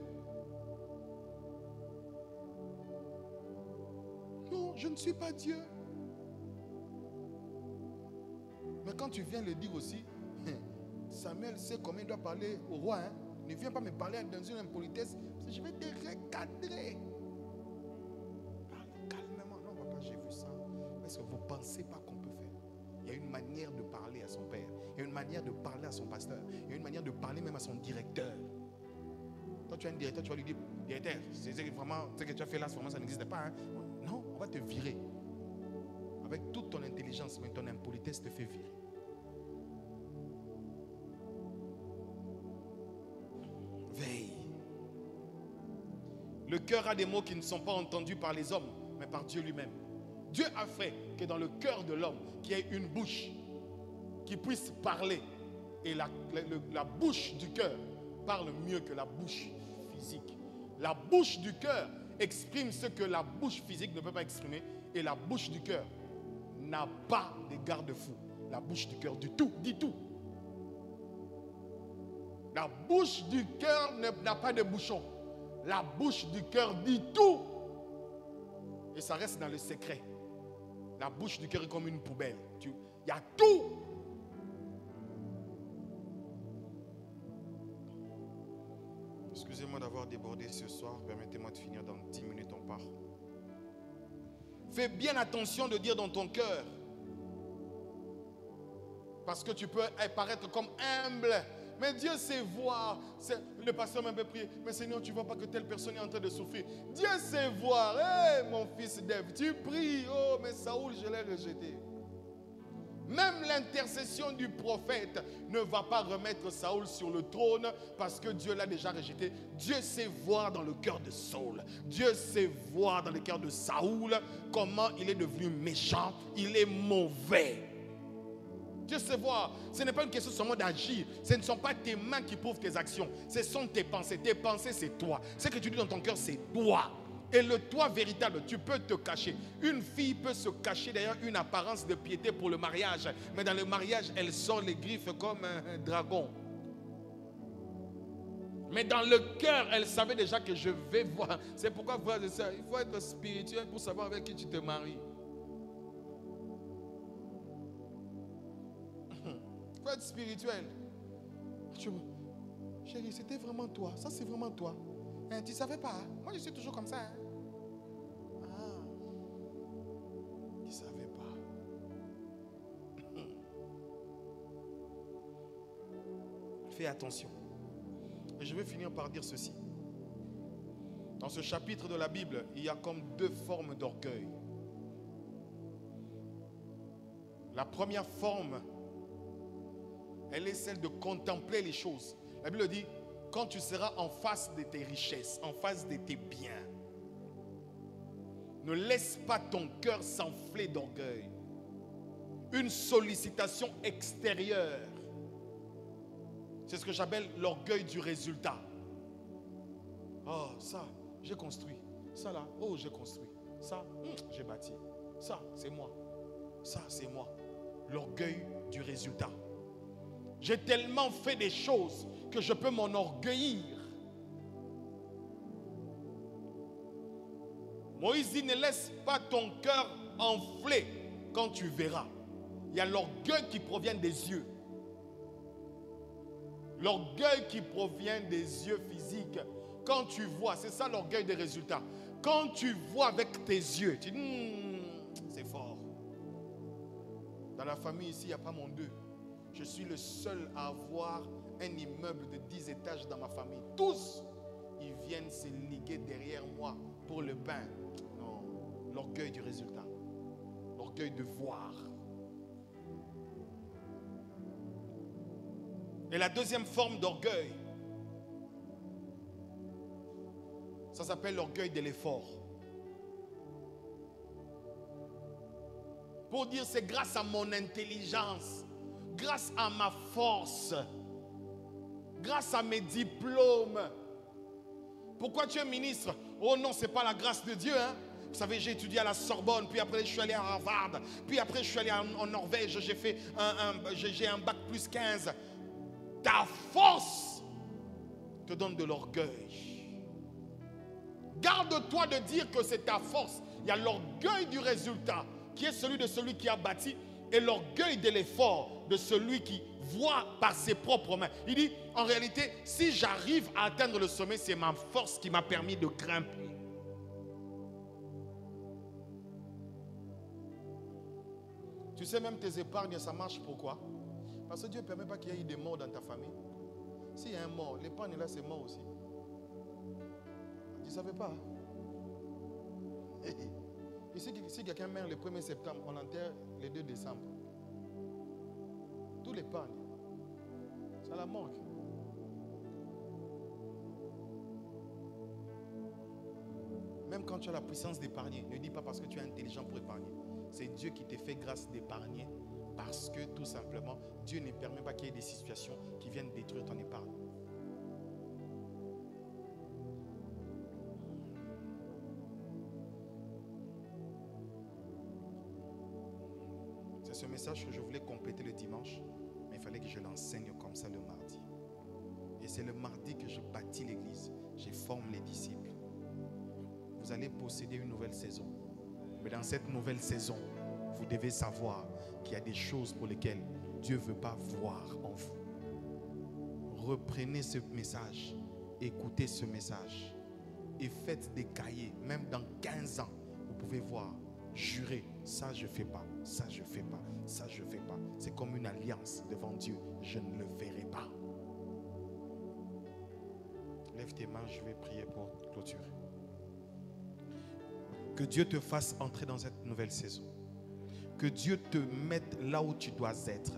Non, je ne suis pas Dieu. Mais quand tu viens le dire aussi, Samuel sait comment il doit parler au roi. Hein? Ne viens pas me parler dans une impolitesse, parce que je vais te recadrer. Parle calmement. Non, papa, j'ai vu ça. Est-ce que vous ne pensez pas qu'on peut faire? Il y a une manière de parler à son père. Il y a une manière de parler à son pasteur. Il y a une manière de parler même à son directeur. Toi, tu as un directeur, tu vas lui dire, directeur, c'est vraiment ce que tu as fait là, vraiment, ça n'existe pas. Hein? Non, on va te virer. Avec toute ton intelligence, mais ton impolitesse te fait virer. Veille. Le cœur a des mots qui ne sont pas entendus par les hommes, mais par Dieu lui-même. Dieu a fait que dans le cœur de l'homme, qu'il y ait une bouche qui puisse parler. Et la bouche du cœur parle mieux que la bouche physique. La bouche du cœur exprime ce que la bouche physique ne peut pas exprimer. Et la bouche du cœur n'a pas de garde-fou. La bouche du cœur du tout, dit tout. La bouche du cœur n'a pas de bouchon. La bouche du cœur dit tout. Et ça reste dans le secret. La bouche du cœur est comme une poubelle. Il y a tout. Excusez-moi d'avoir déborder ce soir. Permettez-moi de finir dans 10 minutes, on part. Fais bien attention de dire dans ton cœur. Parce que tu peux paraître comme humble. Mais Dieu sait voir. Le pasteur m'a un peu prié. Mais Seigneur, tu ne vois pas que telle personne est en train de souffrir. Dieu sait voir. Hé, mon fils Dave, tu pries. Oh, mais Saoul, je l'ai rejeté. Même l'intercession du prophète ne va pas remettre Saoul sur le trône parce que Dieu l'a déjà rejeté. Dieu sait voir dans le cœur de Saul. Dieu sait voir dans le cœur de Saoul comment il est devenu méchant. Il est mauvais. Dieu sait voir. Ce n'est pas une question seulement d'agir. Ce ne sont pas tes mains qui prouvent tes actions. Ce sont tes pensées. Tes pensées, c'est toi. Ce que tu dis dans ton cœur, c'est toi. Et le toi véritable, tu peux te cacher. Une fille peut se cacher derrière une apparence de piété pour le mariage. Mais dans le mariage, elle sort les griffes comme un dragon. Mais dans le cœur, elle savait déjà que je vais voir. C'est pourquoi, frères et sœurs, il faut être spirituel pour savoir avec qui tu te maries. Il faut être spirituel. Chérie, c'était vraiment toi. Ça, c'est vraiment toi. Hein, tu ne savais pas. Hein? Moi, je suis toujours comme ça. Hein? Ah. Tu ne savais pas. Fais attention. Et je vais finir par dire ceci. Dans ce chapitre de la Bible, il y a comme deux formes d'orgueil. La première forme, elle est celle de contempler les choses. La Bible dit, quand tu seras en face de tes richesses, en face de tes biens, ne laisse pas ton cœur s'enfler d'orgueil. Une sollicitation extérieure. C'est ce que j'appelle l'orgueil du résultat. Oh, ça, j'ai construit. Ça là, oh, j'ai construit. Ça, j'ai bâti. Ça, c'est moi. Ça, c'est moi. L'orgueil du résultat. J'ai tellement fait des choses que je peux m'enorgueillir. Moïse dit, ne laisse pas ton cœur enfler quand tu verras. Il y a l'orgueil qui provient des yeux. L'orgueil qui provient des yeux physiques. Quand tu vois, c'est ça l'orgueil des résultats. Quand tu vois avec tes yeux, tu dis, c'est fort. Dans la famille ici, il n'y a pas mon deux. Je suis le seul à avoir un immeuble de 10 étages dans ma famille. Tous, ils viennent se liguer derrière moi pour le pain. Non, l'orgueil du résultat. L'orgueil de voir. Et la deuxième forme d'orgueil, ça s'appelle l'orgueil de l'effort. Pour dire, c'est grâce à mon intelligence, grâce à ma force, grâce à mes diplômes. Pourquoi tu es ministre? Oh non, ce n'est pas la grâce de Dieu. Hein? Vous savez, j'ai étudié à la Sorbonne, puis après je suis allé à Harvard, puis après je suis allé en Norvège, j'ai un bac plus 15. Ta force te donne de l'orgueil. Garde-toi de dire que c'est ta force. Il y a l'orgueil du résultat, qui est celui de celui qui a bâti, et l'orgueil de l'effort de celui qui voit par ses propres mains. Il dit, en réalité, si j'arrive à atteindre le sommet, c'est ma force qui m'a permis de grimper. Tu sais, même tes épargnes, ça marche pourquoi? Parce que Dieu ne permet pas qu'il y ait des morts dans ta famille. S'il y a un mort, l'épargne là, c'est mort aussi. Tu ne savais pas? Hein? Ici, si quelqu'un meurt le 1er septembre, on enterre le 2 décembre. Tout l'épargne, ça la manque. Même quand tu as la puissance d'épargner, ne dis pas parce que tu es intelligent pour épargner. C'est Dieu qui te fait grâce d'épargner parce que tout simplement, Dieu ne permet pas qu'il y ait des situations qui viennent détruire ton épargne. C'est ce message que je voulais compléter le dimanche, mais il fallait que je l'enseigne comme ça le mardi. Et c'est le mardi que je bâtis l'église, je forme les disciples. Vous allez posséder une nouvelle saison. Mais dans cette nouvelle saison, vous devez savoir qu'il y a des choses pour lesquelles Dieu ne veut pas voir en vous. Reprenez ce message écoutez ce message et faites des cahiers. Même dans 15 ans, vous pouvez voir, jurer, ça je ne fais pas, ça je ne fais pas, ça je ne fais pas. C'est comme une alliance devant Dieu. Je ne le verrai pas. Lève tes mains, je vais prier pour clôturer. Que Dieu te fasse entrer dans cette nouvelle saison. Que Dieu te mette là où tu dois être.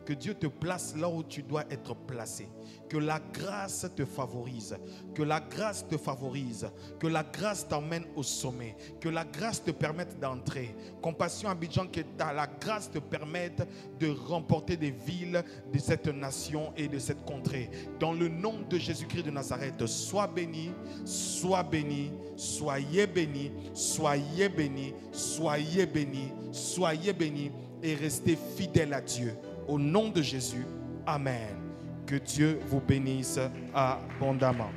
Que Dieu te place là où tu dois être placé. Que la grâce te favorise. Que la grâce te favorise. Que la grâce t'emmène au sommet. Que la grâce te permette d'entrer. Compassion Abidjan, que la grâce te permette de remporter des villes de cette nation et de cette contrée. Dans le nom de Jésus-Christ de Nazareth, sois béni, sois béni, soyez béni, soyez béni, soyez béni, soyez béni et restez fidèles à Dieu. Au nom de Jésus, amen. Que Dieu vous bénisse abondamment.